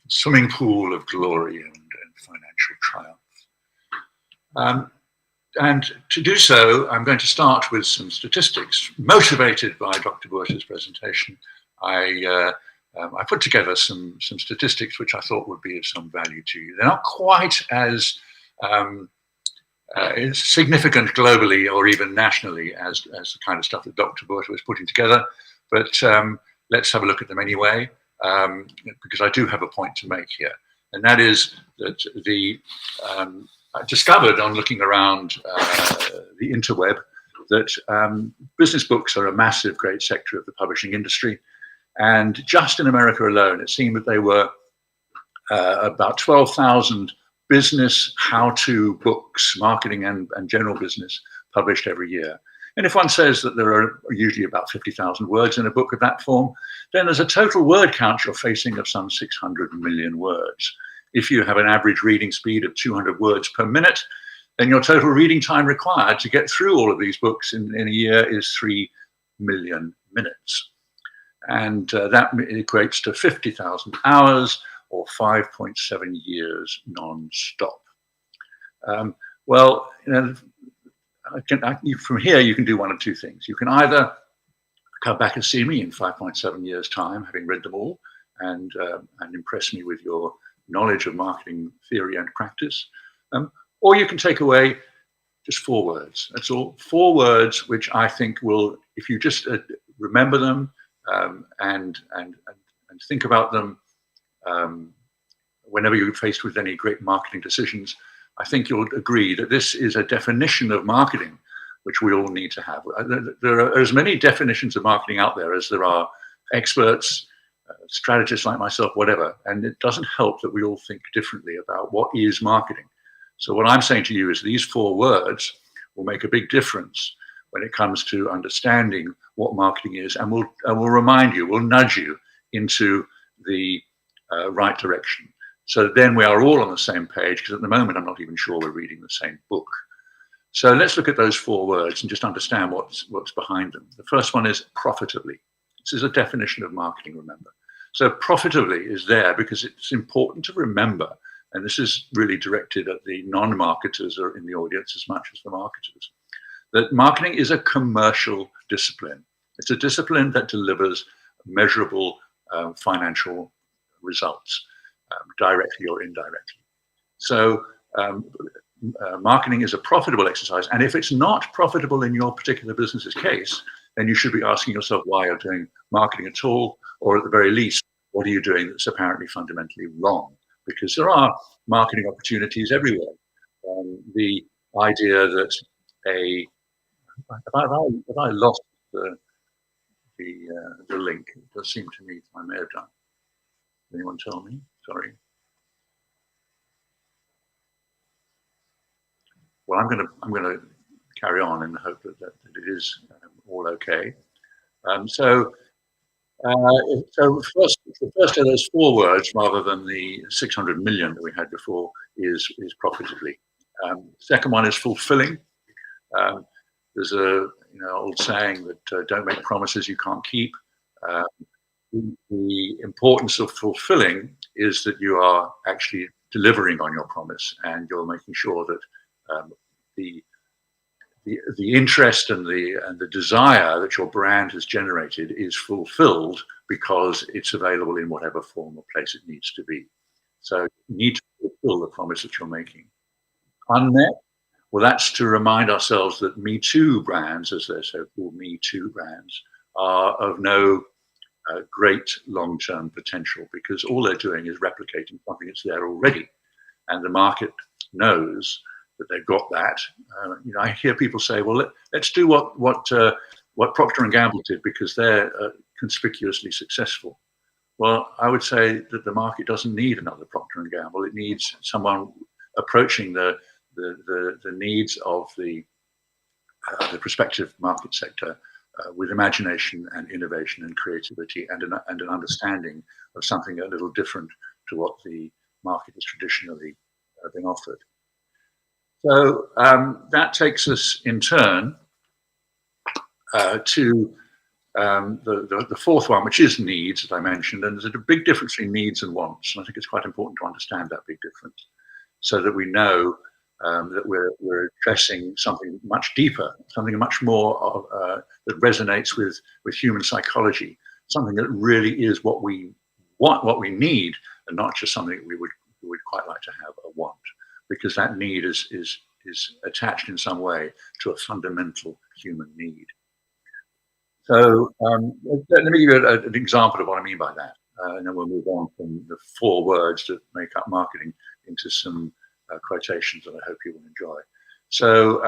swimming pool of glory and financial triumph. And to do so, I'm going to start with some statistics. Motivated by Dr. Buerte's presentation, I put together some statistics which I thought would be of some value to you. They're not quite as significant globally or even nationally as the kind of stuff that Dr. Buerte was putting together, but let's have a look at them anyway, because I do have a point to make here. And that is that I discovered on looking around the interweb that business books are a massive, great sector of the publishing industry. And just in America alone, it seemed that there were about 12,000 business how-to books, marketing and general business, published every year. And if one says that there are usually about 50,000 words in a book of that form, then there's a total word count you're facing of some 600 million words. If you have an average reading speed of 200 words per minute, then your total reading time required to get through all of these books in a year is 3 million minutes. And that equates to 50,000 hours or 5.7 years non-stop. Well, you know, from here, you can do one of two things. You can either come back and see me in 5.7 years' time, having read them all, and impress me with your knowledge of marketing theory and practice, or you can take away just 4 words. That's all. 4 words, which I think will, if you just remember them and think about them whenever you're faced with any great marketing decisions, I think you'll agree that this is a definition of marketing which we all need to have. There are as many definitions of marketing out there as there are experts, strategists like myself, whatever, and it doesn't help that we all think differently about what is marketing. So what I'm saying to you is these 4 words will make a big difference when it comes to understanding what marketing is, and will remind you, will nudge you into the right direction. So then we are all on the same page, because at the moment I'm not even sure we're reading the same book. So let's look at those 4 words and just understand what's behind them. The first one is profitably. This is a definition of marketing, remember. So profitably is there because it's important to remember, and this is really directed at the non-marketers or in the audience as much as the marketers, that marketing is a commercial discipline. It's a discipline that delivers measurable financial results, directly or indirectly. So marketing is a profitable exercise. And if it's not profitable in your particular business's case, then you should be asking yourself why you're doing marketing at all, or at the very least, what are you doing that's apparently fundamentally wrong? Because there are marketing opportunities everywhere. The idea that have I lost the link? It does seem to me I may have done. Anyone tell me? Sorry. Well, I'm going to carry on in the hope that it is all okay. So the first of those 4 words, rather than the 600 million that we had before, is profitably. Second one is fulfilling. There's a old saying that don't make promises you can't keep. The importance of fulfilling is that you are actually delivering on your promise, and you're making sure that the interest and the desire that your brand has generated is fulfilled because it's available in whatever form or place it needs to be. So you need to fulfill the promise that you're making. Unmet, well, that's to remind ourselves that Me Too brands, as they're so-called Me Too brands, are of no great long-term potential, because all they're doing is replicating something that's there already, and the market knows that they've got that. I hear people say, "Well, let's do what Procter & Gamble did because they're conspicuously successful." Well, I would say that the market doesn't need another Procter & Gamble. It needs someone approaching the needs of the prospective market sector with imagination and innovation and creativity and an understanding of something a little different to what the market has traditionally been offered. So that takes us in turn to the 4th one, which is needs, as I mentioned. And there's a big difference between needs and wants. And I think it's quite important to understand that big difference so that we know that we're addressing something much deeper, something much more that resonates with human psychology, something that really is what we want, what we need, and not just something we would quite like to have or want, because that need is attached in some way to a fundamental human need. So let me give you an example of what I mean by that, and then we'll move on from the 4 words that make up marketing into some quotations that I hope you will enjoy. So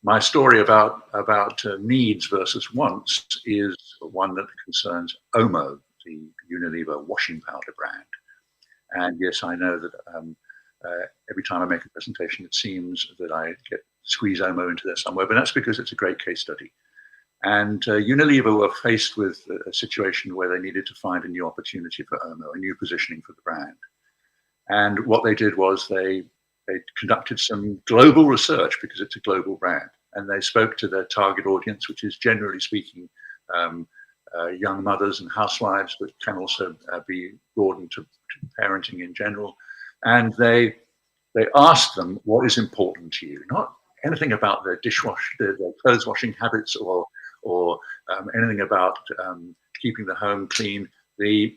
My story about needs versus wants is one that concerns Omo, the Unilever washing powder brand. And yes, I know that every time I make a presentation, it seems that I squeeze Omo into there somewhere, but that's because it's a great case study. And Unilever were faced with a situation where they needed to find a new opportunity for Omo, a new positioning for the brand. And what they did was they conducted some global research, because it's a global brand, and they spoke to their target audience, which is generally speaking young mothers and housewives, but can also be broadened to parenting in general. And they asked them, what is important to you? Not anything about their their clothes washing habits, or anything about keeping the home clean. The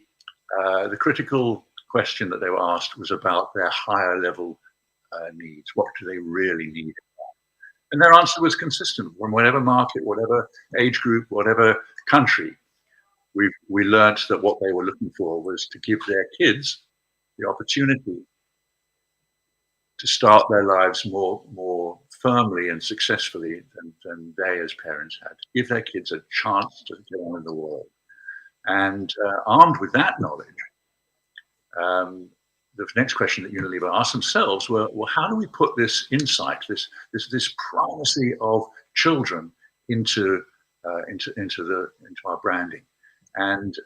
critical question that they were asked was about their higher level needs. What do they really need? And their answer was consistent from whatever market, whatever age group, whatever country. We learned that what they were looking for was to give their kids the opportunity to start their lives more firmly and successfully than they as parents had. To give their kids a chance to get on in the world. And armed with that knowledge, the next question that Unilever asked themselves were, well, how do we put this insight, this primacy of children into our branding, and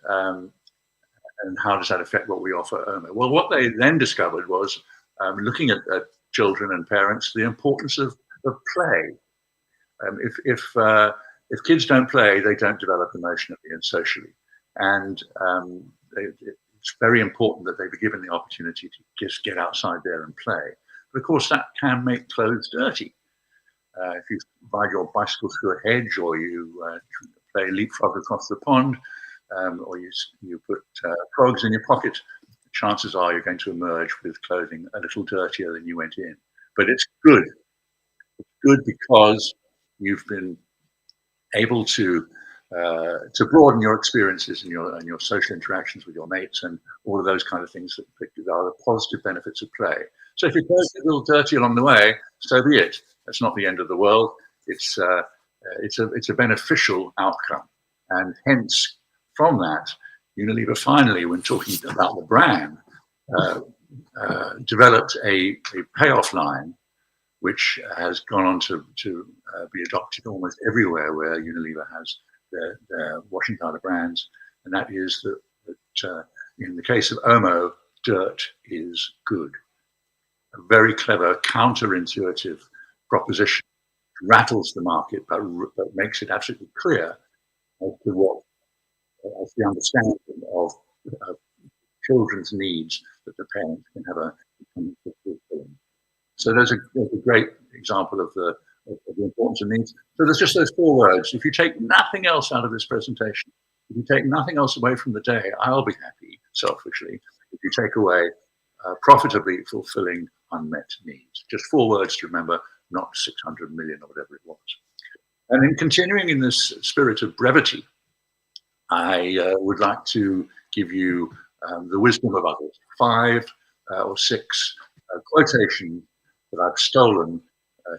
how does that affect what we offer Omo? Well, what they then discovered was, looking at children and parents, the importance of play. If kids don't play, they don't develop emotionally and socially, and it's very important that they be given the opportunity to just get outside there and play. But of course, that can make clothes dirty. If you ride your bicycle through a hedge, or you play leapfrog across the pond, or you put frogs in your pocket, chances are you're going to emerge with clothing a little dirtier than you went in. But it's good. It's good because you've been able to broaden your experiences and your social interactions with your mates, and all of those kind of things that are the positive benefits of play. So if your clothes get a little dirty along the way, so be it. That's not the end of the world. It's a beneficial outcome, and hence from that, Unilever finally, when talking about the brand, developed a payoff line, which has gone on to be adopted almost everywhere where Unilever has their washing powder brands, and that is that in the case of Omo, dirt is good. A very clever, counterintuitive proposition, rattles the market, but makes it absolutely clear as to as the understanding of children's needs that the parents can have a fulfilling. So there's a great example of the importance of needs. So there's just those 4 words. If you take nothing else out of this presentation, if you take nothing else away from the day, I'll be happy, selfishly, if you take away profitably fulfilling unmet needs. Just 4 words to remember, not 600 million or whatever it was. And in continuing in this spirit of brevity, I would like to give you the wisdom of others. 5 or 6 quotations that I've stolen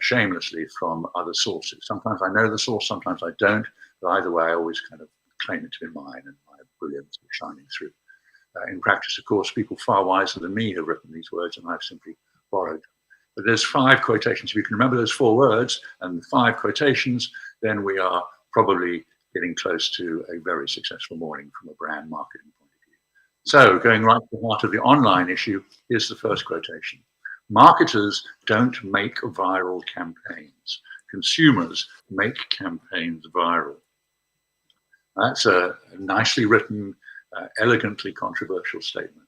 shamelessly from other sources. Sometimes I know the source, sometimes I don't, but either way, I always kind of claim it to be mine, and my brilliance is shining through. In practice, of course, people far wiser than me have written these words, and I've simply borrowed them. But there's 5 quotations. If you can remember those 4 words and 5 quotations, then we are probably getting close to a very successful morning from a brand marketing point of view. So going right to the heart of the online issue, here's the first quotation. Marketers don't make viral campaigns. Consumers make campaigns viral. That's a nicely written, elegantly controversial statement.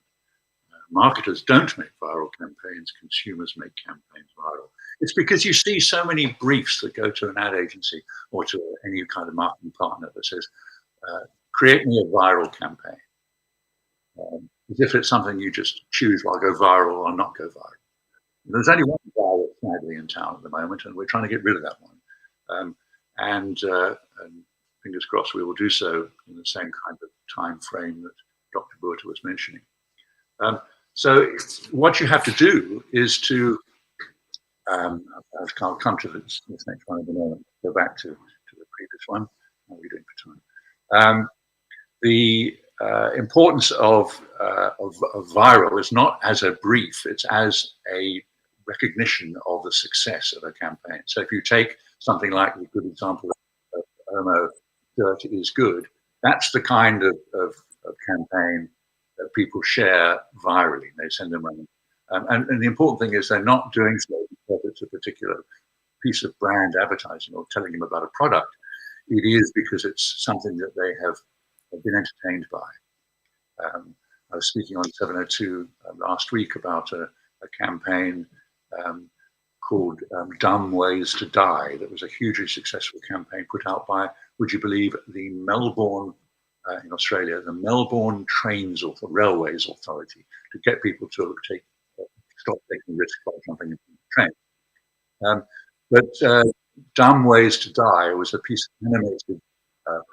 Marketers don't make viral campaigns, consumers make campaigns viral. It's because you see so many briefs that go to an ad agency or to any kind of marketing partner that says, create me a viral campaign. As if it's something you just choose, well, I'll go viral or not go viral. There's only one viral, sadly, in town at the moment, and we're trying to get rid of that one. And fingers crossed we will do so in the same kind of time frame that Dr. Burta was mentioning. So what you have to do is to I'll come to this next one in a moment. Go back to the previous one. How are we doing for time? The importance of viral is not as a brief, it's as a recognition of the success of a campaign. So if you take something like the good example of Homo Dirt is Good, that's the kind of campaign that people share virally. They send them around. And the important thing is they're not doing so because it's a particular piece of brand advertising or telling them about a product. It is because it's something that they have been entertained by. I was speaking on 702 last week about a campaign called Dumb Ways to Die. That was a hugely successful campaign put out by, would you believe, the Melbourne, in Australia, the Melbourne Trains or Railways Authority, to get people to stop taking risks by jumping into the train. But Dumb Ways to Die was a piece of animated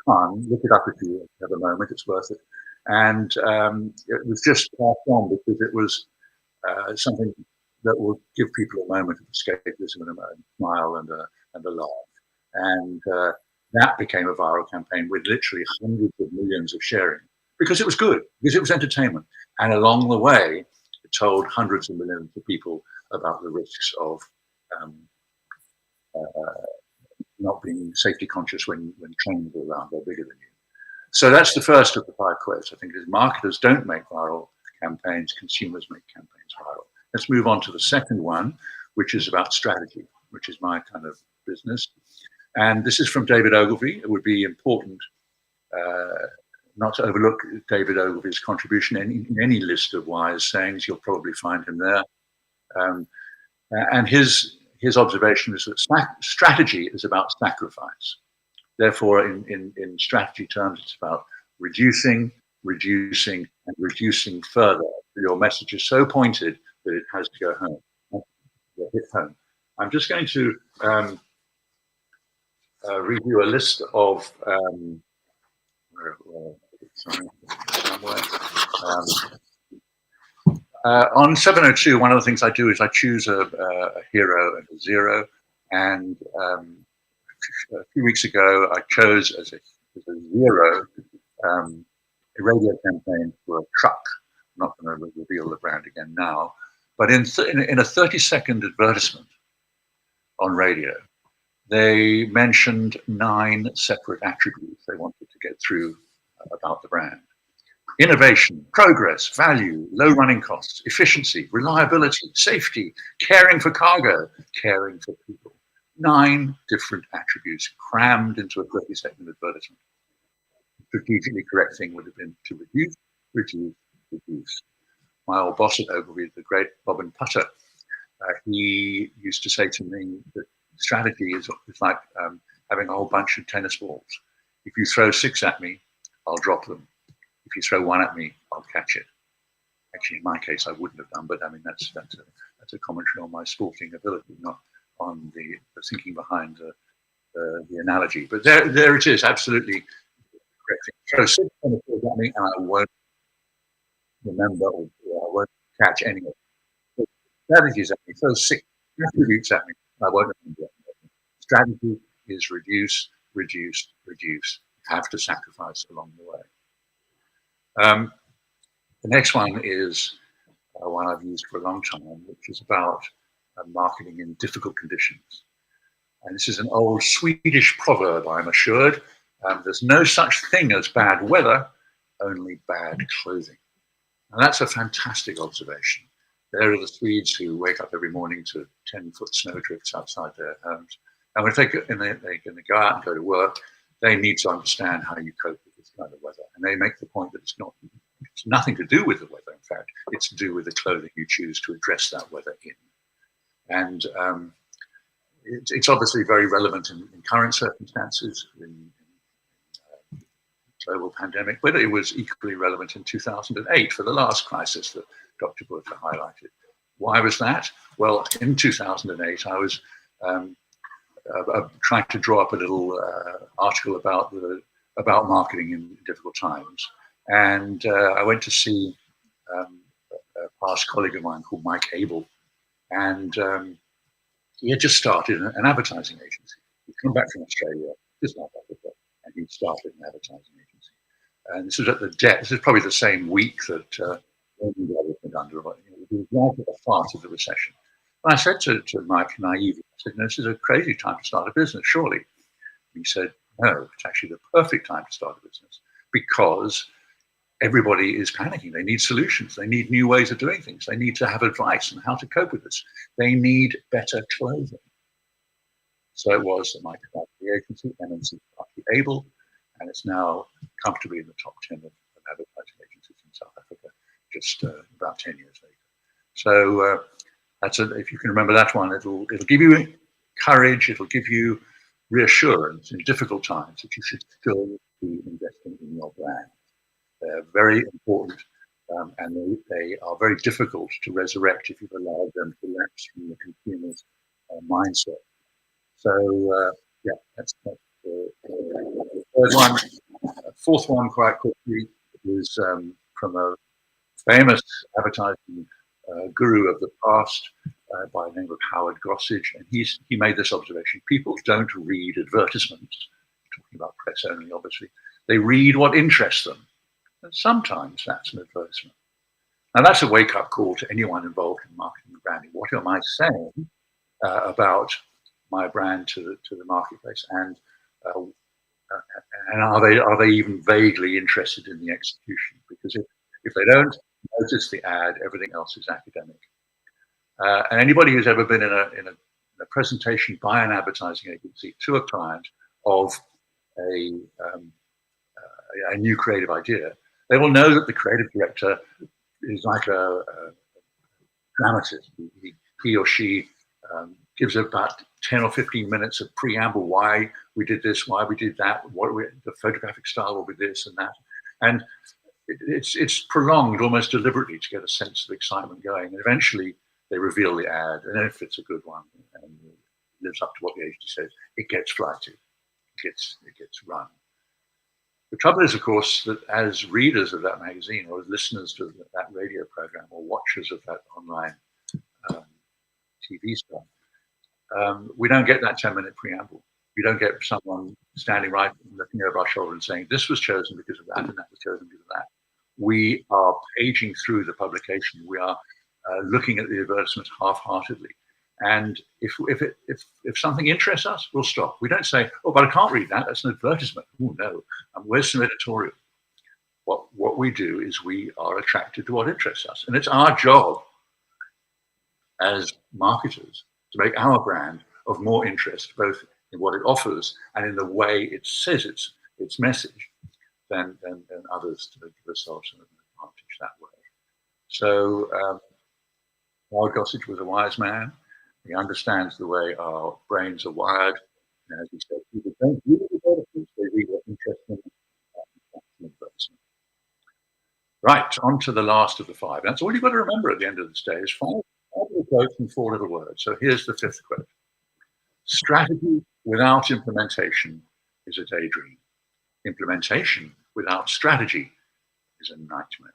fun. Look it up if you have a moment, it's worth it. And it was just passed on because it was something that will give people a moment of escapism and a smile and a laugh. And that became a viral campaign with literally hundreds of millions of sharing because it was good, because it was entertainment. And along the way, it told hundreds of millions of people about the risks of not being safety conscious when trains are around, they're bigger than you. So that's the first of the 5 quotes. I think is marketers don't make viral campaigns, consumers make campaigns viral. Let's move on to the second one, which is about strategy, which is my kind of business. And this is from David Ogilvy. It would be important not to overlook David Ogilvy's contribution in any list of wise sayings. You'll probably find him there. And his observation is that strategy is about sacrifice. Therefore, in strategy terms, it's about reducing, and reducing further. Your message is so pointed that it has to go home, hit home. I'm just going to review a list of on 702, one of the things I do is I choose a hero and a zero. And a few weeks ago, I chose as a zero a radio campaign for a truck. I'm not going to reveal the brand again now, but in a 30-second advertisement on radio, they mentioned 9 separate attributes they wanted to get through about the brand. Innovation, progress, value, low running costs, efficiency, reliability, safety, caring for cargo, caring for people. 9 different attributes crammed into a 30-second advertisement. The strategically correct thing would have been to reduce, reduce, reduce. My old boss at Ogilvy, the great Robin Putter, he used to say to me that strategy is like having a whole bunch of tennis balls. If you throw 6 at me, I'll drop them. If you throw 1 at me, I'll catch it. Actually, in my case, I wouldn't have done, but I mean that's a commentary on my sporting ability, not on the thinking behind the analogy. But there it is, absolutely correct. Throw 6 tennis balls at me, and I won't remember or I won't catch any of them. Strategies at me, throw 6 attributes at me, and I won't remember. Strategy is reduce, reduce, reduce. You have to sacrifice along the way. The next one is one I've used for a long time, which is about marketing in difficult conditions. And this is an old Swedish proverb, I'm assured. There's no such thing as bad weather, only bad clothing. And that's a fantastic observation. There are the Swedes who wake up every morning to 10-foot snowdrifts outside their homes. And when they're going to go out and go to work, they need to understand how you cope with this kind of weather. And they make the point that it's nothing to do with the weather, in fact. It's to do with the clothing you choose to address that weather in. And it's obviously very relevant in current circumstances, in global pandemic, but it was equally relevant in 2008 for the last crisis that Dr. Burter highlighted. Why was that? Well, in 2008, I was trying to draw up a little article about marketing in difficult times, and I went to see a past colleague of mine called Mike Abel, and he had just started an advertising agency. He'd come back from Australia, just like Africa, and he'd started an advertising agency. And this was at the depth. This is probably the same week that Lehman Brothers went under. It was right at the heart of the recession. And I said to Mike naively, I said, this is a crazy time to start a business, surely. And he said, no, it's actually the perfect time to start a business because everybody is panicking. They need solutions. They need new ways of doing things. They need to have advice on how to cope with this. They need better clothing. So it was that Mike started the agency, MNC Partly Able, and it's now comfortably in the top 10 of advertising agencies in South Africa, just about 10 years later. So if you can remember that one, it'll give you courage, it'll give you reassurance in difficult times that you should still be investing in your brand. They're very important, and they are very difficult to resurrect if you've allowed them to lapse from the consumer's mindset. So yeah, that's the third one. Fourth one, quite quickly, is from a famous advertising guru of the past by the name of Howard Gossage, and he made this observation: people don't read advertisements. Talking about press only, obviously. They read what interests them, and sometimes that's an advertisement. Now that's a wake-up call to anyone involved in marketing and branding. What am I saying about my brand to the marketplace, and are they even vaguely interested in the execution? Because if they don't notice the ad, everything else is academic. And anybody who's ever been in a presentation by an advertising agency to a client of a new creative idea, they will know that the creative director is like a dramatist. He or she gives about 10 or 15 minutes of preamble, why we did this, why we did that, the photographic style will be this and that. And it's prolonged almost deliberately to get a sense of excitement going. And eventually they reveal the ad, and if it's a good one and lives up to what the agency says, it gets flighted, it gets run. The trouble is, of course, that as readers of that magazine or as listeners to that radio program or watchers of that online TV stuff, we don't get that 10-minute preamble. We don't get someone standing right looking over our shoulder and saying, this was chosen because of that and that was chosen because of that. We are paging through the publication. We are looking at the advertisement half-heartedly. And if something interests us, we'll stop. We don't say, oh, but I can't read that. That's an advertisement. Oh, no. Where's some editorial? What we do is we are attracted to what interests us. And it's our job as marketers to make our brand of more interest, both in what it offers and in the way it says its message, than others to give ourselves an advantage that way. So Howard Gossage was a wise man. He understands the way our brains are wired. And as he said, people don't read advertisements, they read what interests them. Right, on to the last of the five. That's all you've got to remember at the end of this day is five little quotes and four little words. So here's the fifth quote. Strategy without implementation is a daydream. Implementation without strategy is a nightmare.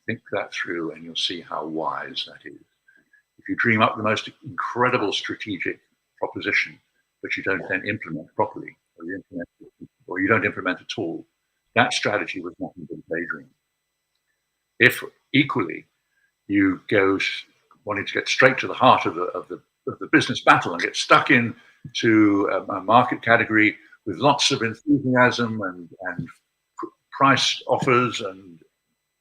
Think that through and you'll see how wise that is. If you dream up the most incredible strategic proposition, but you don't then implement properly, or you don't implement at all, that strategy was nothing but a daydream. If equally you go wanting to get straight to the heart of the business battle and get stuck into a market category with lots of enthusiasm and price offers and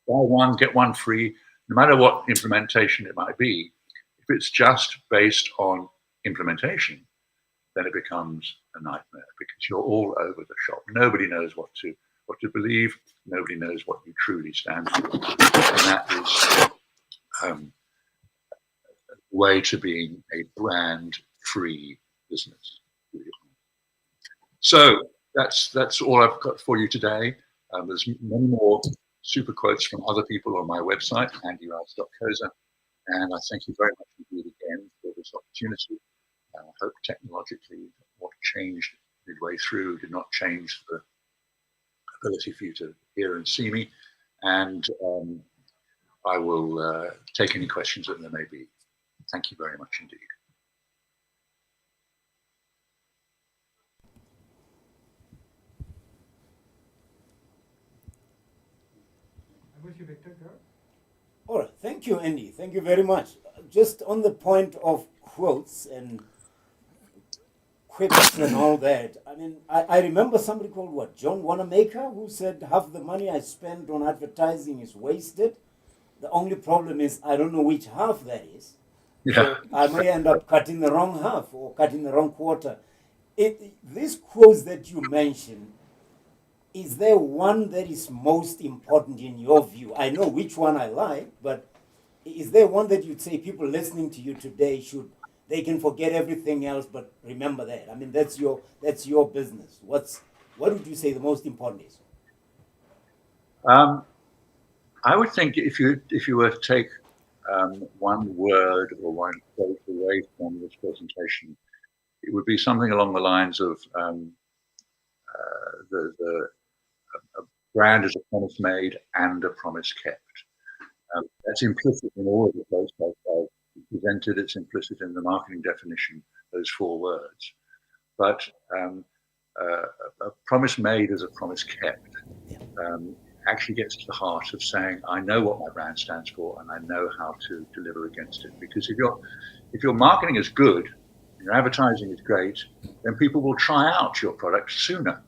buy one, get one free, no matter what implementation it might be, if it's just based on implementation, then it becomes a nightmare because you're all over the shop. Nobody knows what to believe. Nobody knows what you truly stand for. And that is a way to being a brand-free business. So that's all I've got for you today. There's many more super quotes from other people on my website, andyralph.coza. And I thank you very much indeed again for this opportunity. I hope technologically what changed midway through did not change the ability for you to hear and see me. And I will take any questions that there may be. Thank you very much indeed. with you, Victor. Go. All right, thank you, Andy. Thank you very much. Just on the point of quotes and quips and all that, I mean, I remember somebody called what, John Wanamaker, who said half the money I spend on advertising is wasted. The only problem is I don't know which half that is. Yeah. So I may end up cutting the wrong half or cutting the wrong quarter. These quotes that you mentioned, is there one that is most important in your view? I know which one I like, but is there one that you'd say people listening to you today they can forget everything else but remember that? I mean, that's your business. What would you say the most important is? I would think if you were to take one word or one quote away from this presentation, it would be something along the lines of a brand is a promise made and a promise kept. That's implicit in all of the quotes I've presented. It's implicit in the marketing definition, those 4 words. But a promise made is a promise kept. Actually gets to the heart of saying, I know what my brand stands for and I know how to deliver against it. Because if your marketing is good, your advertising is great, then people will try out your product sooner.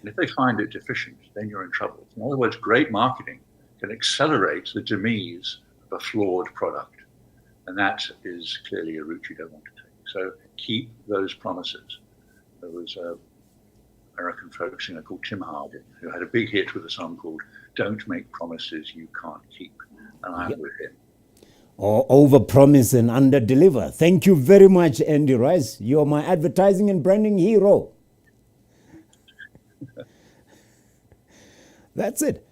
And if they find it deficient, then you're in trouble. In other words, great marketing can accelerate the demise of a flawed product. And that is clearly a route you don't want to take. So keep those promises. There was a American folk singer called Tim Hardin who had a big hit with a song called Don't Make Promises You Can't Keep. And I'm with him. Or over-promise and under-deliver. Thank you very much, Andy Rice. You're my advertising and branding hero. That's it.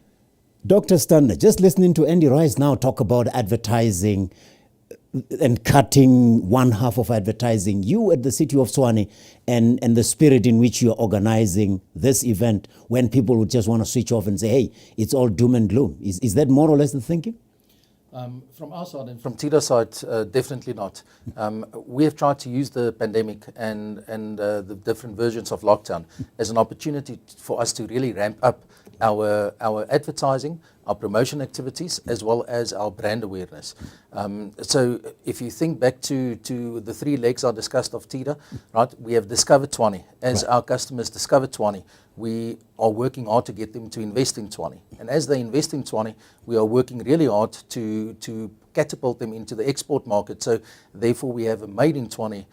Dr. Stander, just listening to Andy Rice now talk about advertising and cutting one half of advertising, you at the City of Tshwane and the spirit in which you're organizing this event when people would just want to switch off and say, hey, it's all doom and gloom. Is that more or less the thinking? From our side and from Teda's side, definitely not. We have tried to use the pandemic and the different versions of lockdown as an opportunity for us to really ramp up our advertising, our promotion activities, as well as our brand awareness. So if you think back to the 3 legs I discussed of Teda, right, we have discovered Tshwane. As our customers discover Tshwane, we are working hard to get them to invest in Tshwane. And as they invest in Tshwane, we are working really hard to catapult them into the export market. So therefore we have a Made in Tshwane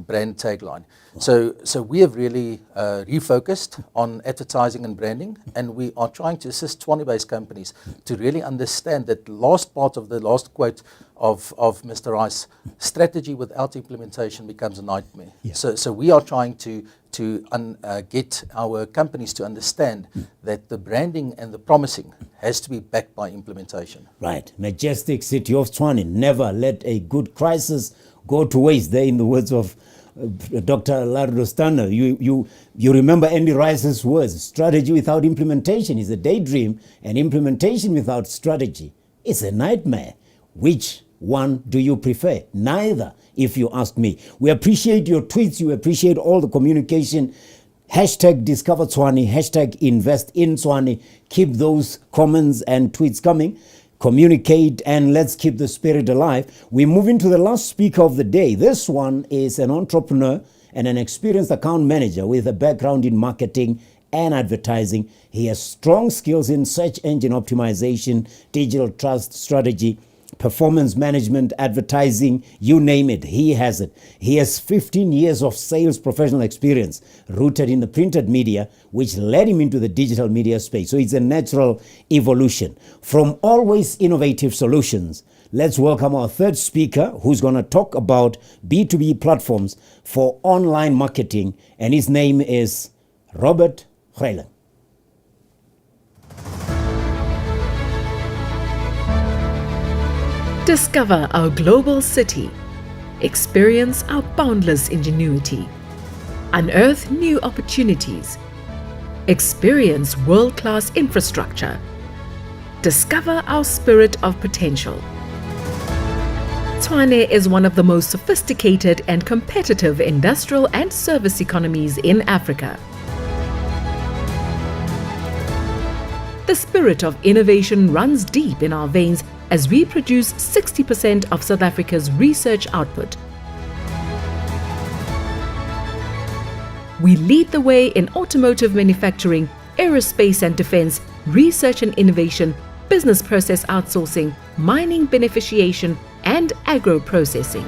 brand tagline. So we have really refocused on advertising and branding, and we are trying to assist Tshwane-based companies to really understand that last part of the last quote of Mr. Rice, strategy without implementation becomes a nightmare. Yeah. So we are trying to get our companies to understand that the branding and the promising has to be backed by implementation. Right. Majestic City of Tshwane, never let a good crisis go to waste. There, in the words of Dr. Lardo Stander, you remember Andy Rice's words, strategy without implementation is a daydream, and implementation without strategy is a nightmare. Which one do you prefer? Neither, if you ask me. We appreciate your tweets. We appreciate all the communication. Hashtag Discover Tshwane, hashtag Invest in Tshwane. Keep those comments and tweets coming. Communicate, and let's keep the spirit alive. We move into the last speaker of the day. This one is an entrepreneur and an experienced account manager with a background in marketing and advertising. He has strong skills in search engine optimization, digital trust strategy, performance management, advertising, you name it, he has it. He has 15 years of sales professional experience rooted in the printed media, which led him into the digital media space. So it's a natural evolution. From always innovative solutions, let's welcome our third speaker, who's going to talk about B2B platforms for online marketing, and his name is Robert Hreilen. Discover our global city. Experience our boundless ingenuity. Unearth new opportunities. Experience world-class infrastructure. Discover our spirit of potential. Tshwane is one of the most sophisticated and competitive industrial and service economies in Africa. The spirit of innovation runs deep in our veins as we produce 60% of South Africa's research output. We lead the way in automotive manufacturing, aerospace and defense, research and innovation, business process outsourcing, mining beneficiation, and agro-processing.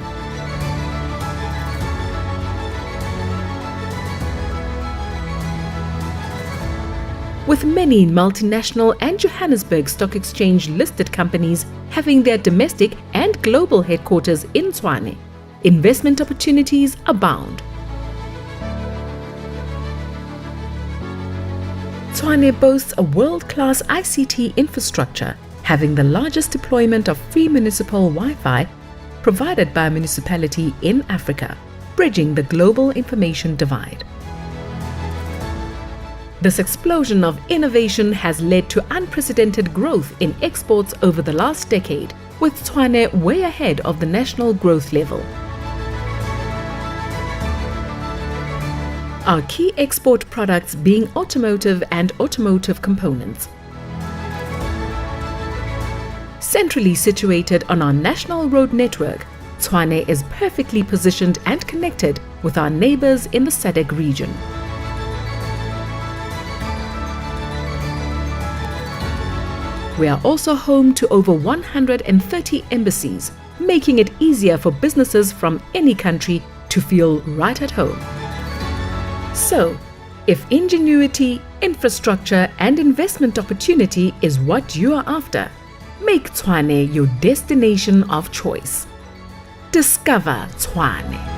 With many multinational and Johannesburg Stock Exchange listed companies having their domestic and global headquarters in Tshwane, investment opportunities abound. Tshwane boasts a world-class ICT infrastructure, having the largest deployment of free municipal Wi-Fi provided by a municipality in Africa, bridging the global information divide. This explosion of innovation has led to unprecedented growth in exports over the last decade, with Tshwane way ahead of the national growth level. Our key export products being automotive and automotive components. Centrally situated on our national road network, Tshwane is perfectly positioned and connected with our neighbors in the SADC region. We are also home to over 130 embassies, making it easier for businesses from any country to feel right at home. So, if ingenuity, infrastructure and investment opportunity is what you are after, make Tshwane your destination of choice. Discover Tshwane.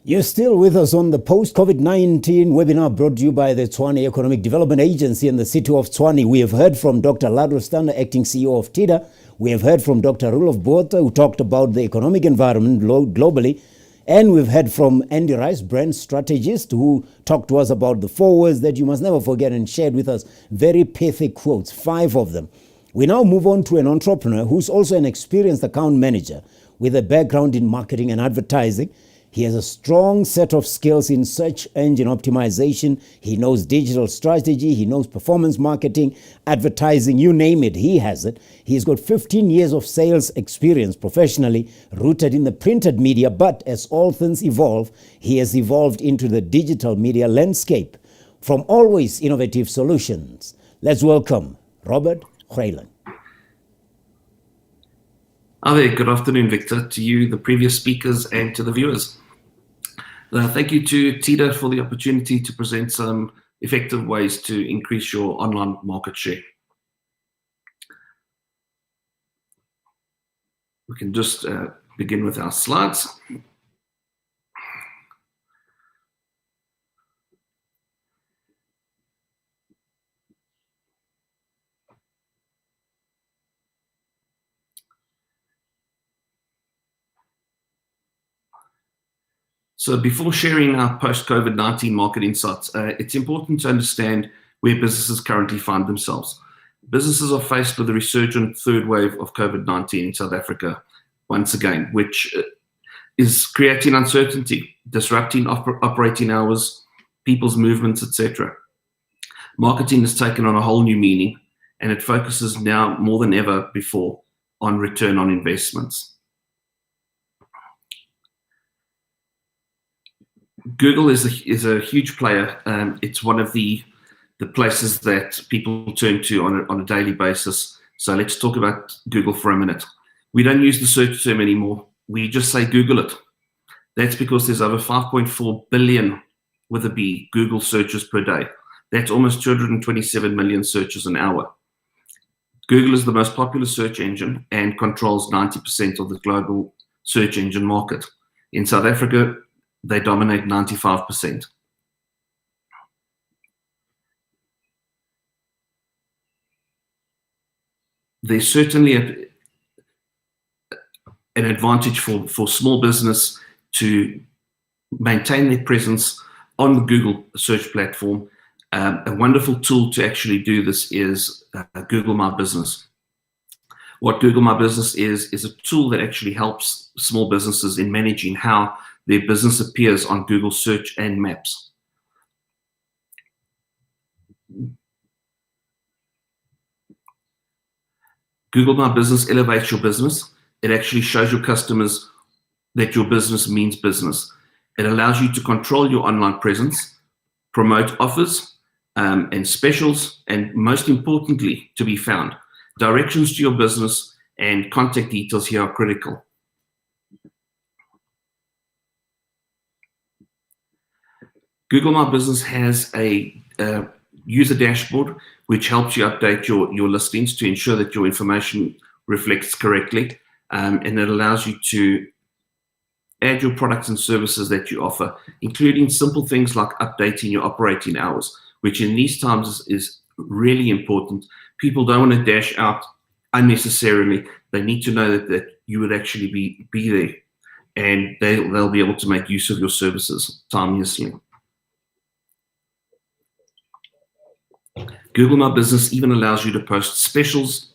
You're still with us on the post-COVID-19 webinar brought to you by the Tshwane Economic Development Agency in the city of Tshwane. We have heard from Dr. Ladro Stander, acting CEO of Teda. We have heard from Dr. Roelof Botha, who talked about the economic environment globally. And we've heard from Andy Rice, brand strategist, who talked to us about the 4 words that you must never forget and shared with us very pithy quotes, 5 of them. We now move on to an entrepreneur who's also an experienced account manager with a background in marketing and advertising. He has a strong set of skills in search engine optimization. He knows digital strategy. He knows performance marketing, advertising, you name it, he has it. He's got 15 years of sales experience professionally, rooted in the printed media, but as all things evolve, he has evolved into the digital media landscape. From Always Innovative Solutions, let's welcome Robert Greylan. Hi there, good afternoon, Victor, to you, the previous speakers, and to the viewers. Thank you to Teda for the opportunity to present some effective ways to increase your online market share. We can just begin with our slides. So before sharing our post-COVID-19 market insights, it's important to understand where businesses currently find themselves. Businesses are faced with a resurgent third wave of COVID-19 in South Africa, once again, which is creating uncertainty, disrupting operating hours, people's movements, etc. Marketing has taken on a whole new meaning, and it focuses now more than ever before on return on investments. Google is a huge player. It's one of the places that people turn to on a daily basis. So let's talk about Google for a minute. We don't use the search term anymore. We just say Google it. That's because there's over 5.4 billion, with a B, Google searches per day. That's almost 227 million searches an hour. Google is the most popular search engine and controls 90% of the global search engine market. In South Africa, they dominate 95%. There's certainly an advantage for small business to maintain their presence on the Google search platform. A wonderful tool to actually do this is Google My Business. What Google My Business is a tool that actually helps small businesses in managing how their business appears on Google search and maps. Google My Business elevates your business. It actually shows your customers that your business means business. It allows you to control your online presence, promote offers and specials, and most importantly, to be found. Directions to your business and contact details here are critical. Google My Business has a user dashboard which helps you update your listings to ensure that your information reflects correctly, and it allows you to add your products and services that you offer, including simple things like updating your operating hours, which in these times is really important. People don't want to dash out unnecessarily. They need to know that you would actually be there, and they'll be able to make use of your services timelessly. Google My Business even allows you to post specials.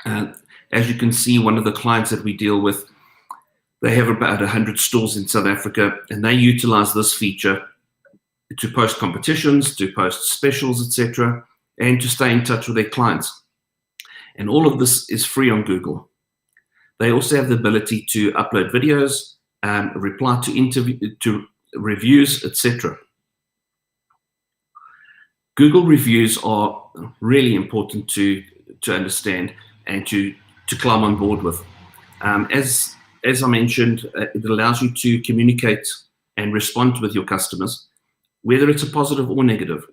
As you can see, one of the clients that we deal with, they have about 100 stores in South Africa, and they utilize this feature to post competitions, to post specials, etc., and to stay in touch with their clients. And all of this is free on Google. They also have the ability to upload videos, reply to reviews, etc. Google reviews are really important to understand and to climb on board with. As I mentioned, it allows you to communicate and respond with your customers, whether it's a positive or negative.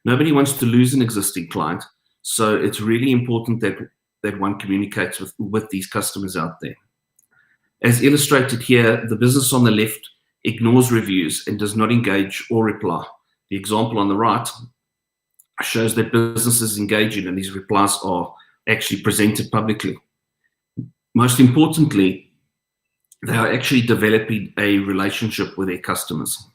Nobody wants to lose an existing client, so it's really important that one communicates with these customers out there. As illustrated here, the business on the left ignores reviews and does not engage or reply. The example on the right shows that businesses engaging, and these replies are actually presented publicly. Most importantly, they are actually developing a relationship with their customers.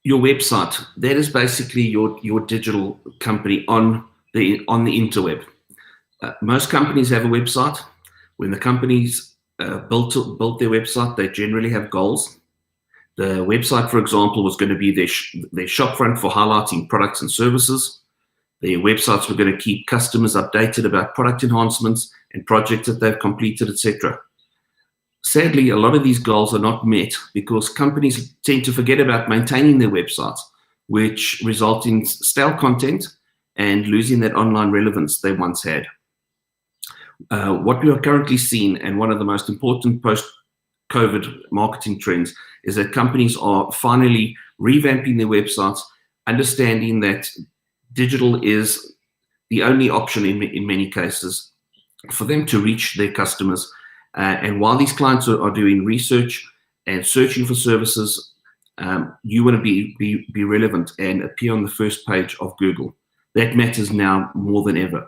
Your website, that is basically your digital company on the interweb. Most companies have a website. When the companies built their website, they generally have goals. The website, for example, was going to be their shop front for highlighting products and services. Their websites were going to keep customers updated about product enhancements and projects that they've completed, etc. Sadly, a lot of these goals are not met because companies tend to forget about maintaining their websites, which result in stale content and losing that online relevance they once had. What we are currently seeing, and one of the most important post-COVID marketing trends, is that companies are finally revamping their websites, understanding that digital is the only option in many cases for them to reach their customers. And while these clients are doing research and searching for services, you want to be relevant and appear on the first page of Google. That matters now more than ever.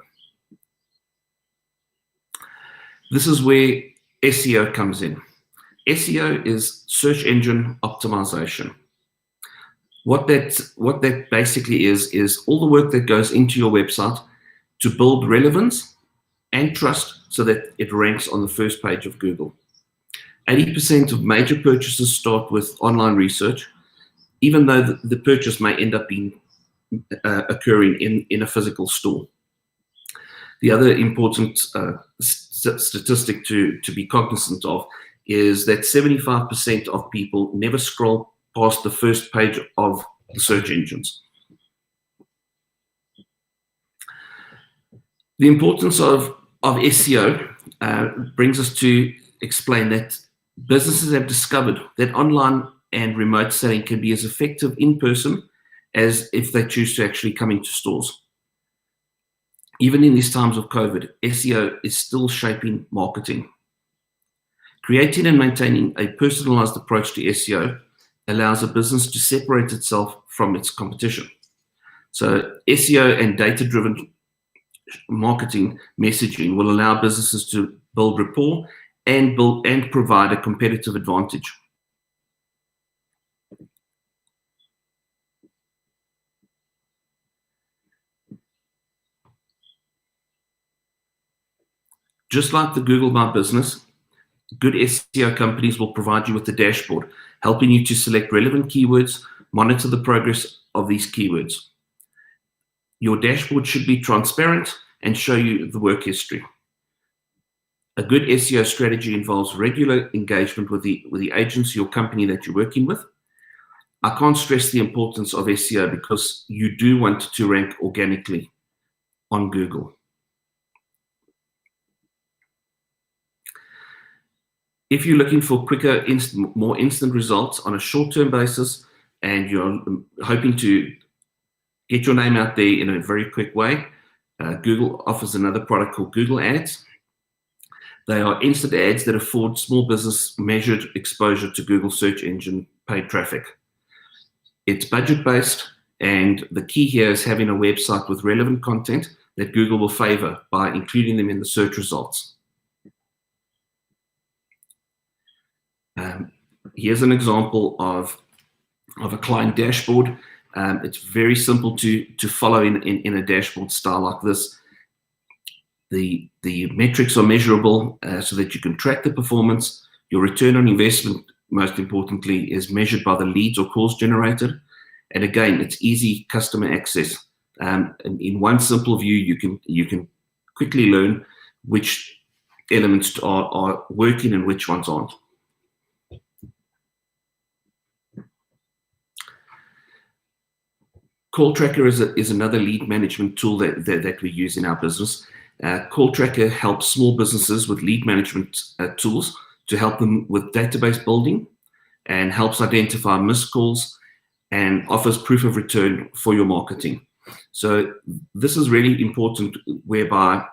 This is where SEO comes in. SEO is search engine optimization. What that basically is all the work that goes into your website to build relevance and trust so that it ranks on the first page of Google. 80% of major purchases start with online research, even though the purchase may end up being occurring in a physical store. The other important statistic to be cognizant of is that 75% of people never scroll past the first page of the search engines. The importance of SEO brings us to explain that businesses have discovered that online and remote selling can be as effective in person as if they choose to actually come into stores. Even in these times of COVID, SEO is still shaping marketing. Creating and maintaining a personalized approach to SEO allows a business to separate itself from its competition. So SEO and data-driven marketing messaging will allow businesses to build rapport and provide a competitive advantage. Just like the Google My Business, good SEO companies will provide you with a dashboard, helping you to select relevant keywords, monitor the progress of these keywords. Your dashboard should be transparent and show you the work history. A good SEO strategy involves regular engagement with the agency or company that you're working with. I can't stress the importance of SEO because you do want to rank organically on Google. If you're looking for quicker, more instant results on a short-term basis, and you're hoping to get your name out there in a very quick way, Google offers another product called Google Ads. They are instant ads that afford small business measured exposure to Google search engine paid traffic. It's budget-based, and the key here is having a website with relevant content that Google will favor by including them in the search results. Here's an example of a client dashboard. It's very simple to follow in a dashboard style like this. The metrics are measurable so that you can track the performance. Your return on investment, most importantly, is measured by the leads or calls generated. And again, it's easy customer access. And in one simple view, you can quickly learn which elements are working and which ones aren't. Call Tracker is another lead management tool that we use in our business. Call Tracker helps small businesses with lead management tools to help them with database building, and helps identify missed calls and offers proof of return for your marketing. So this is really important, whereby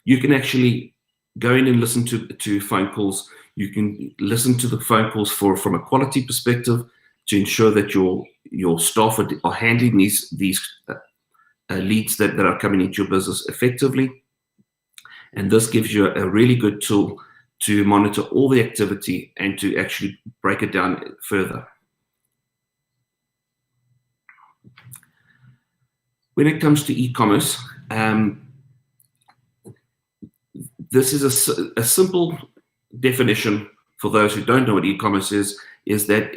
you can actually go in and listen to phone calls. You can listen to the phone calls from a quality perspective to ensure that your staff are handling these leads that are coming into your business effectively. And this gives you a really good tool to monitor all the activity and to actually break it down further. When it comes to e-commerce, this is a simple definition for those who don't know what e-commerce is that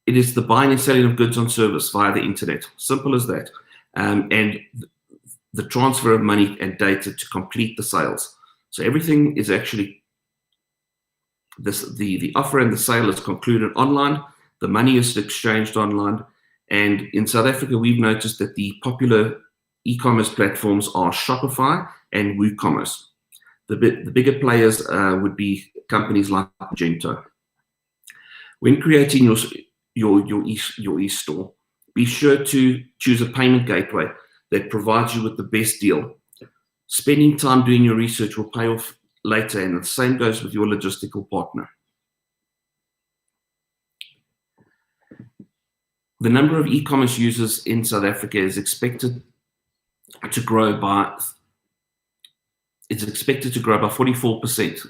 it is the buying and selling of goods on service via the internet. Simple as that. And the transfer of money and data to complete the sales. So everything is actually, the offer and the sale is concluded online. The money is exchanged online. And in South Africa, we've noticed that the popular e-commerce platforms are Shopify and WooCommerce. The bigger players would be companies like Magento. When creating your e-store, be sure to choose a payment gateway that provides you with the best deal. Spending time doing your research will pay off later, and the same goes with your logistical partner. The number of e-commerce users in South Africa is expected to grow by 44%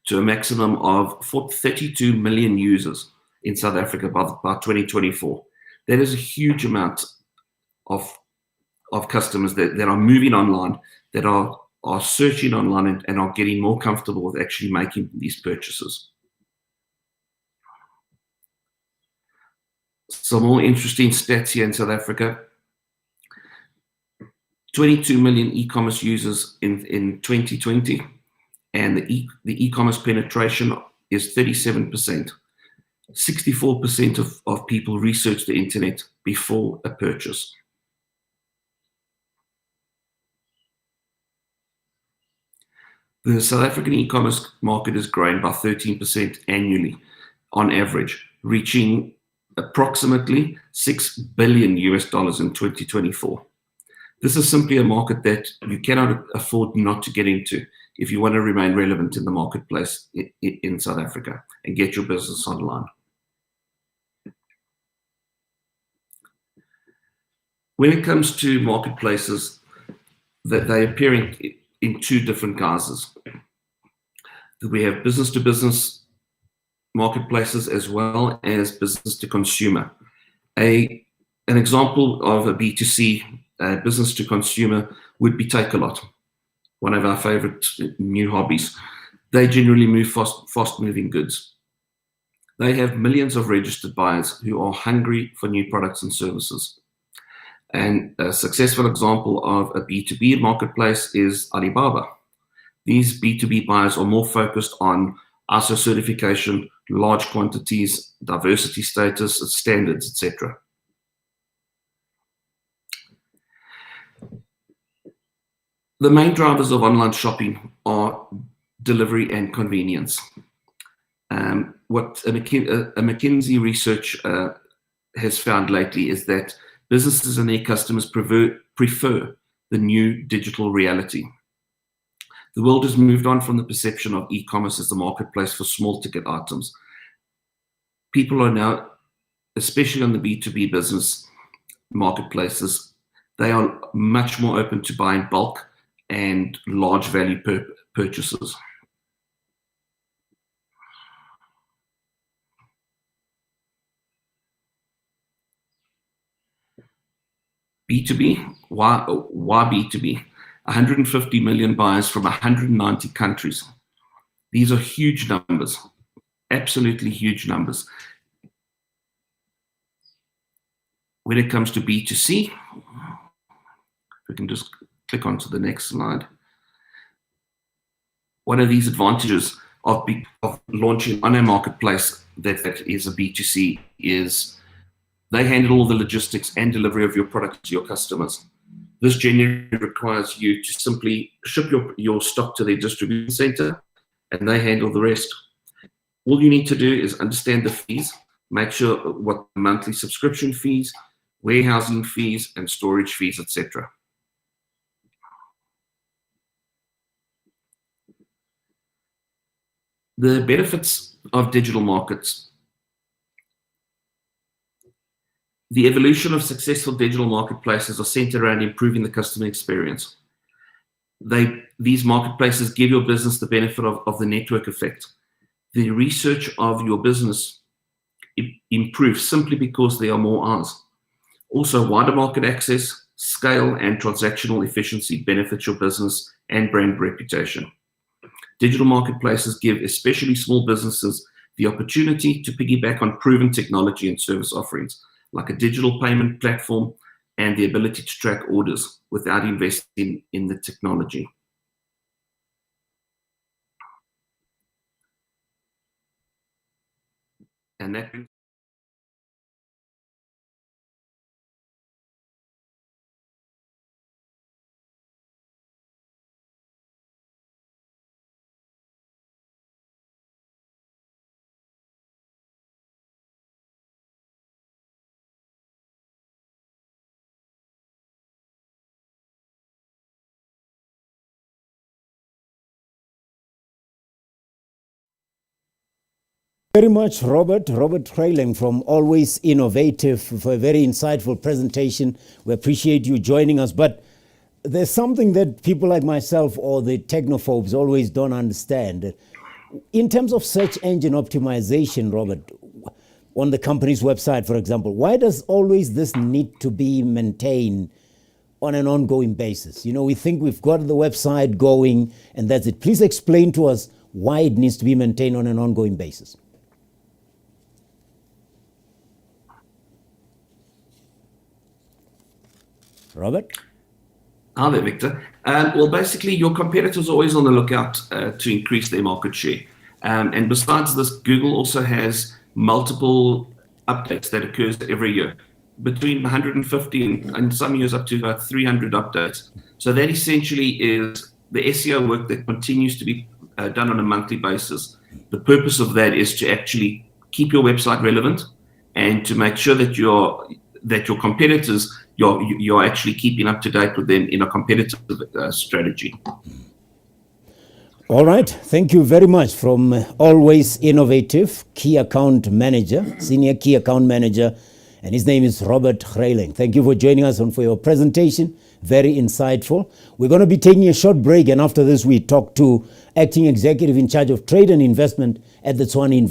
to a maximum of 32 million users in South Africa by 2024. That is a huge amount of customers that are moving online, that are searching online and are getting more comfortable with actually making these purchases. Some more interesting stats here in South Africa. 22 million e-commerce users in 2020, and the e-commerce penetration is 37%. 64% of people research the internet before a purchase. The South African e-commerce market is growing by 13% annually on average, reaching approximately $6 billion in 2024. This is simply a market that you cannot afford not to get into if you want to remain relevant in the marketplace in South Africa and get your business online. When it comes to marketplaces, that they appear in two different guises. We have business to business marketplaces as well as business to consumer. An example of a B2C business to consumer would be Takealot, one of our favorite new hobbies. They generally move fast moving goods. They have millions of registered buyers who are hungry for new products and services. And a successful example of a B2B marketplace is Alibaba. These B2B buyers are more focused on ISO certification, large quantities, diversity status, standards, etc. The main drivers of online shopping are delivery and convenience. What a McKinsey research has found lately is that businesses and their customers prefer the new digital reality. The world has moved on from the perception of e-commerce as the marketplace for small ticket items. People are now, especially on the B2B business marketplaces, they are much more open to buying bulk and large value purchases. B2B, why B2B? 150 million buyers from 190 countries. These are huge numbers, absolutely huge numbers. When it comes to B2C, we can just click on to the next slide. One of these advantages of launching on a marketplace that is a B2C is they handle all the logistics and delivery of your product to your customers. This generally requires you to simply ship your stock to their distribution center and they handle the rest. All you need to do is understand the fees, make sure what monthly subscription fees, warehousing fees, and storage fees, etc. The benefits of digital markets. The evolution of successful digital marketplaces are centered around improving the customer experience. These marketplaces give your business the benefit of the network effect. The research of your business improves simply because there are more eyes. Also, wider market access, scale, and transactional efficiency benefits your business and brand reputation. Digital marketplaces give especially small businesses the opportunity to piggyback on proven technology and service offerings, like a digital payment platform and the ability to track orders without investing in the technology. And that Very much, Robert Trailing from Always Innovative, for a very insightful presentation. We appreciate you joining us. But there's something that people like myself or the technophobes always don't understand. In terms of search engine optimization, Robert, on the company's website, for example, why does always this need to be maintained on an ongoing basis? You know, we think we've got the website going and that's it. Please explain to us why it needs to be maintained on an ongoing basis. Robert? Hi there, Victor. Well, basically, your competitors are always on the lookout to increase their market share. And besides this, Google also has multiple updates that occurs every year, between 150 and some years up to about 300 updates. So that essentially is the SEO work that continues to be done on a monthly basis. The purpose of that is to actually keep your website relevant and to make sure that your competitors, you're actually keeping up to date with them in a competitive strategy. All right. Thank you very much. From Always Innovative, Key Account Manager, Senior Key Account Manager and his name is Robert Greiling. Thank you for joining us and for your presentation. Very insightful. We're going to be taking a short break, and after this we talk to Acting Executive in charge of Trade and Investment at the Tshwane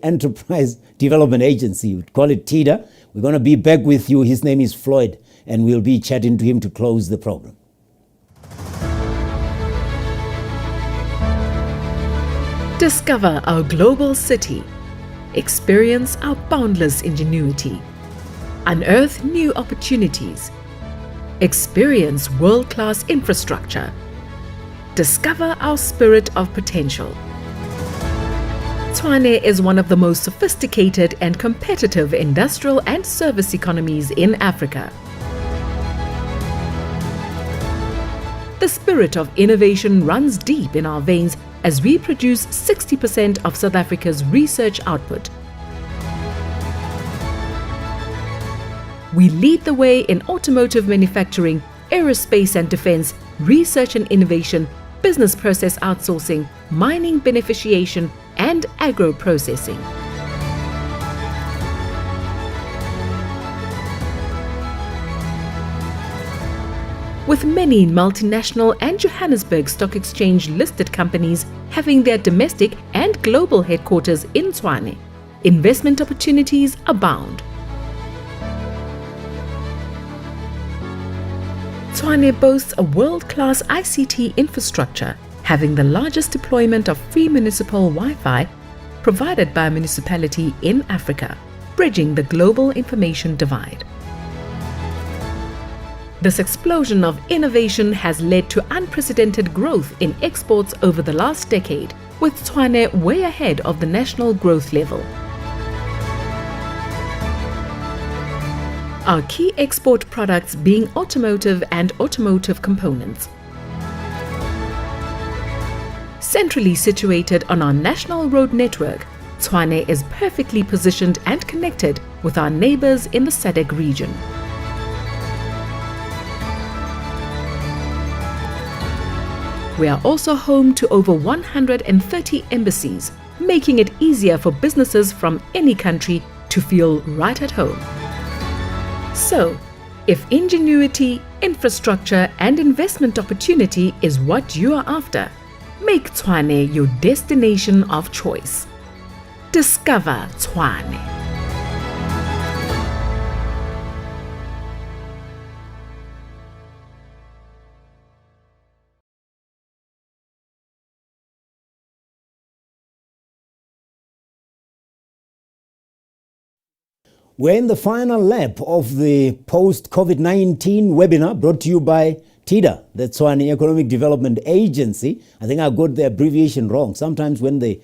Enterprise Development Agency. We'd call it Teda. We're going to be back with you. His name is Floyd, and we'll be chatting to him to close the program. Discover our global city. Experience our boundless ingenuity. Unearth new opportunities. Experience world-class infrastructure. Discover our spirit of potential. Tshwane is one of the most sophisticated and competitive industrial and service economies in Africa. The spirit of innovation runs deep in our veins as we produce 60% of South Africa's research output. We lead the way in automotive manufacturing, aerospace and defense, research and innovation, business process outsourcing, mining beneficiation, and agro-processing. With many multinational and Johannesburg Stock Exchange listed companies having their domestic and global headquarters in Tshwane, investment opportunities abound. Tshwane boasts a world-class ICT infrastructure, having the largest deployment of free municipal Wi-Fi provided by a municipality in Africa, bridging the global information divide. This explosion of innovation has led to unprecedented growth in exports over the last decade, with Tshwane way ahead of the national growth level. Our key export products being automotive and automotive components. Centrally situated on our national road network, Tshwane is perfectly positioned and connected with our neighbors in the SADC region. We are also home to over 130 embassies, making it easier for businesses from any country to feel right at home. So, if ingenuity, infrastructure and investment opportunity is what you are after, make Tshwane your destination of choice. Discover Tshwane. We're in the final lap of the post-COVID-19 webinar brought to you by Teda, the Tshwane Economic Development Agency. I think I got the abbreviation wrong. Sometimes when the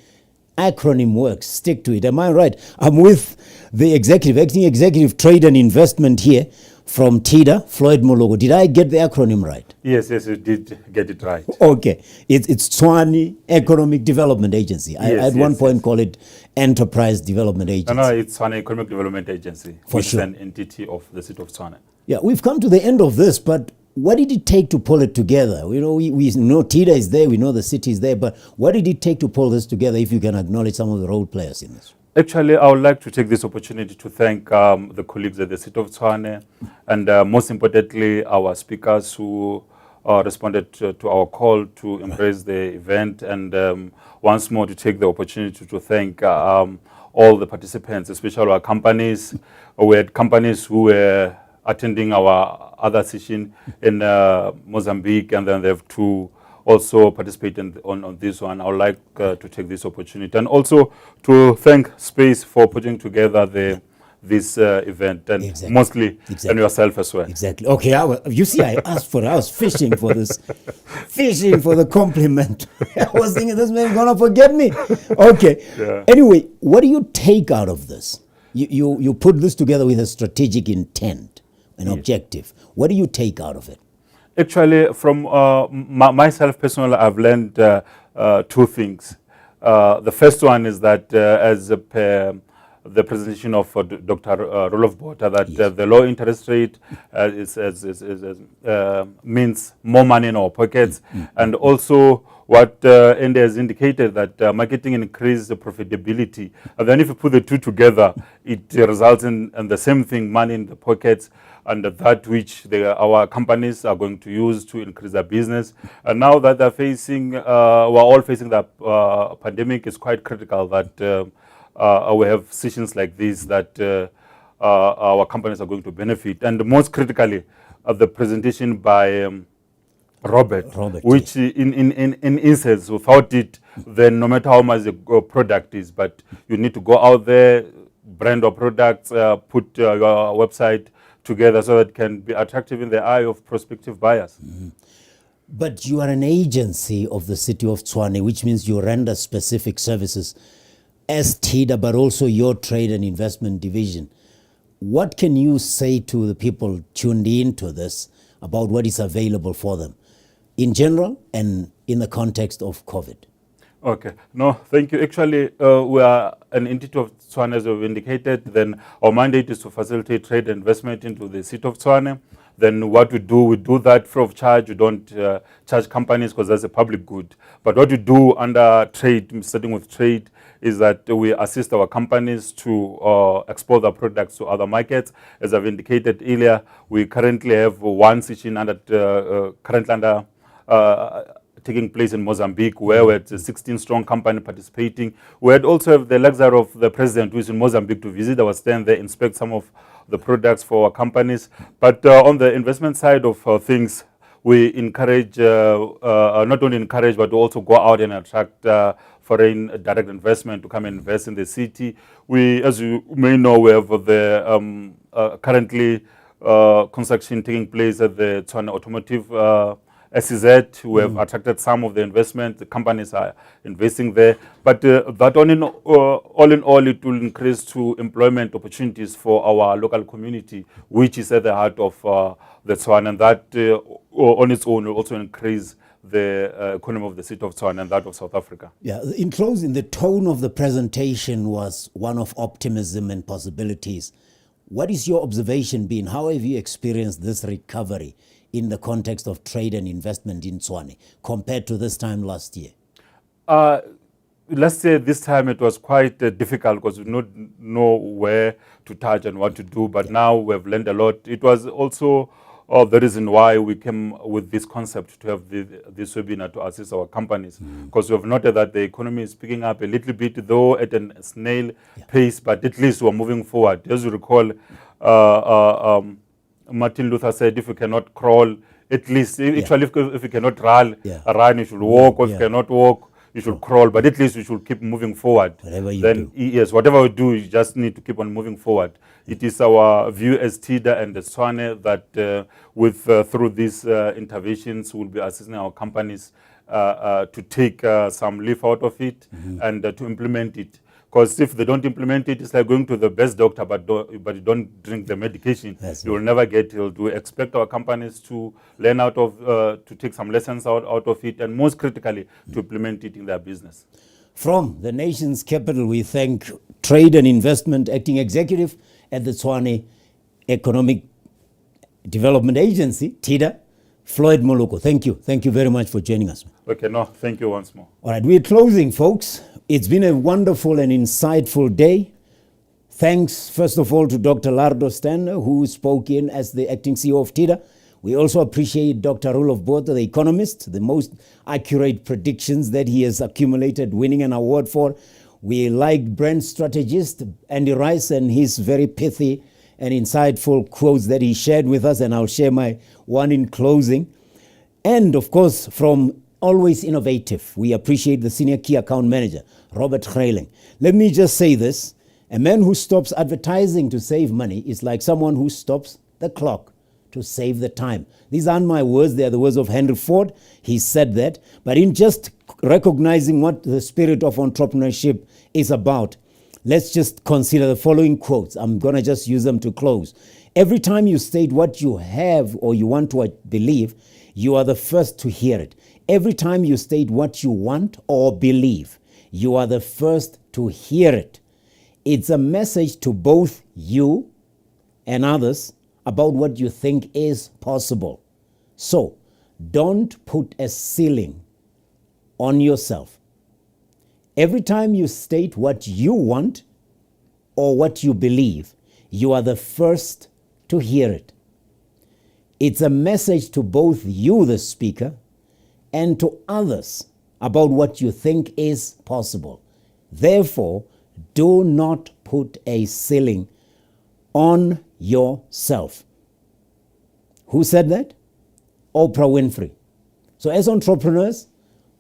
acronym works, stick to it. Am I right? I'm with the acting executive trade and investment here from Teda, Floyd Mologo. Did I get the acronym right? Yes, you did get it right. Okay. It's Tshwane Economic Development Agency. I at one point call it Enterprise Development Agency. No, it's Tshwane Economic Development Agency, which is an entity of the city of Tshwane. Yeah, we've come to the end of this, but what did it take to pull it together? We know Teda is there, we know the city is there, but what did it take to pull this together, if you can acknowledge some of the role players in this? Actually, I would like to take this opportunity to thank the colleagues at the city of Tshwane, and most importantly, our speakers who responded to our call to embrace the event, and once more to take the opportunity to thank all the participants, especially our companies. We had companies who were attending our other session in Mozambique, and then they have to also participate on this one. I would like to take this opportunity and also to thank Space for putting together this event, and mostly and yourself as well. Exactly. Okay, you see, I asked for it. I was fishing for this, fishing for the compliment. I was thinking, this man gonna forget me. Okay. Yeah. Anyway, what do you take out of this? You put this together with a strategic intent, an objective. What do you take out of it? Actually, from myself personally, I've learned two things. The first one is that as per the presentation of Dr. Roloff Botha, that the low interest rate means more money in our pockets, and also what Andy has indicated, that marketing increases the profitability. And then if you put the two together, it results in the same thing, money in the pockets, and that which our companies are going to use to increase their business. And now that they're facing, we're all facing the pandemic, is quite critical that we have sessions like this that our companies are going to benefit. And most critically, the presentation by Robert, which in essence, without it, then no matter how much the product is, but you need to go out there, brand your products, put your website together so that it can be attractive in the eye of prospective buyers. Mm-hmm. But you are an agency of the city of Tshwane, which means you render specific services as Teda, but also your trade and investment division. What can you say to the people tuned into this about what is available for them in general and in the context of COVID? Okay, no, thank you. Actually, we are an entity of Tshwane, as we've indicated. Then our mandate is to facilitate trade and investment into the city of Tshwane. Then what we do that free of charge. We don't charge companies because that's a public good. But what we do under trade, starting with trade, is that we assist our companies to export their products to other markets. As I've indicated earlier, we currently have one session taking place in Mozambique, where we had a 16-strong company participating. We had also have the luxury of the president, who is in Mozambique, to visit our stand there, inspect some of the products for our companies. But on the investment side of things, we encourage, not only encourage, but also go out and attract foreign direct investment to come and invest in the city. We, as you may know, we have the currently construction taking place at the Tshwane Automotive SEZ. We have attracted some of the investment. The companies are investing there. But that all in all, it will increase to employment opportunities for our local community, which is at the heart of the Tshwane. And that on its own will also increase the economy of the city of Tshwane and that of South Africa. Yeah, in closing, the tone of the presentation was one of optimism and possibilities. What is your observation been? How have you experienced this recovery in the context of trade and investment in Tshwane compared to this time last year? Let's say this time it was quite difficult because we didn't know where to touch and what to do, but now we've learned a lot. It was also the reason why we came with this concept to have this webinar to assist our companies, because we have noted that the economy is picking up a little bit, though at a snail pace, but at least we're moving forward. As you recall, Martin Luther said, if you cannot crawl, at least, actually, if you cannot run, you should walk, or if you cannot walk, you should crawl, but at least you should keep moving forward. Whatever you do. Yes, whatever we do, you just need to keep on moving forward. It is our view as Teda and as Tshwane that through these interventions, we'll be assisting our companies to take some leaf out of it and to implement it. Because if they don't implement it, it's like going to the best doctor, but you don't drink the medication. You will never get healed. We expect our companies to learn to take some lessons out of it, and most critically, to implement it in their business. From the nation's capital, we thank Trade and Investment Acting Executive at the Tshwane Economic Development Agency, Teda, Floyd Moloko. Thank you. Thank you very much for joining us. Okay, no, thank you once more. All right, we're closing, folks. It's been a wonderful and insightful day. Thanks, first of all, to Dr. Lardo Stanner, who spoke in as the acting CEO of Teda. We also appreciate Dr. Rolof Botha, the economist, the most accurate predictions that he has accumulated, winning an award for. We liked brand strategist Andy Rice and his very pithy and insightful quotes that he shared with us, and I'll share my one in closing. And, of course, from Always Innovative, we appreciate the Senior Key Account Manager, Robert Greiling. Let me just say this. A man who stops advertising to save money is like someone who stops the clock to save the time. These aren't my words. They are the words of Henry Ford. He said that. But in just recognizing what the spirit of entrepreneurship is about, let's just consider the following quotes. I'm going to just use them to close. Every time you state what you have or you want to believe, you are the first to hear it. Every time you state what you want or believe, you are the first to hear it. It's a message to both you and others about what you think is possible. So, don't put a ceiling on yourself. Every time you state what you want or what you believe, you are the first to hear it. It's a message to both you, the speaker, and to others about what you think is possible. Therefore, do not put a ceiling on yourself. Who said that? Oprah Winfrey. So as entrepreneurs,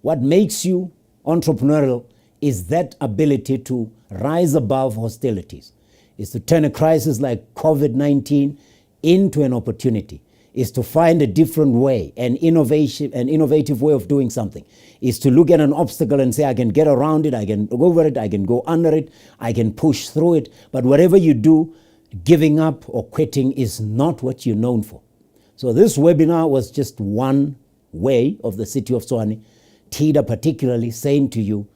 what makes you entrepreneurial is that ability to rise above hostilities, is to turn a crisis like COVID-19 into an opportunity, is to find a different way, an innovative way of doing something, is to look at an obstacle and say, I can get around it, I can go over it, I can go under it, I can push through it. But whatever you do, giving up or quitting is not what you're known for. So this webinar was just one way of the city of Tshwane, Teda particularly, saying to you,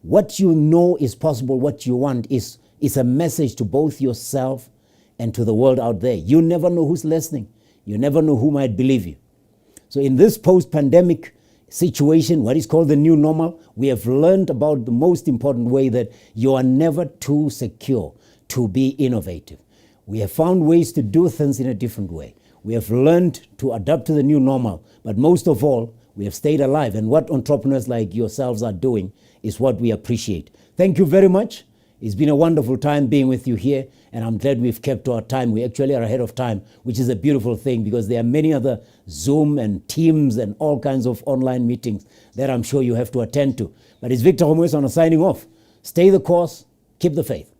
what you know is possible, what you want is a message to both yourself and to the world out there. You never know who's listening. You never know who might believe you. So in this post-pandemic situation, what is called the new normal, we have learned about the most important way that you are never too secure to be innovative. We have found ways to do things in a different way. We have learned to adapt to the new normal, but most of all, we have stayed alive. And what entrepreneurs like yourselves are doing is what we appreciate. Thank you very much. It's been a wonderful time being with you here, and I'm glad we've kept our time. We actually are ahead of time, which is a beautiful thing because there are many other Zoom and Teams and all kinds of online meetings that I'm sure you have to attend to. But it's Victor Homoesana signing off. Stay the course, keep the faith.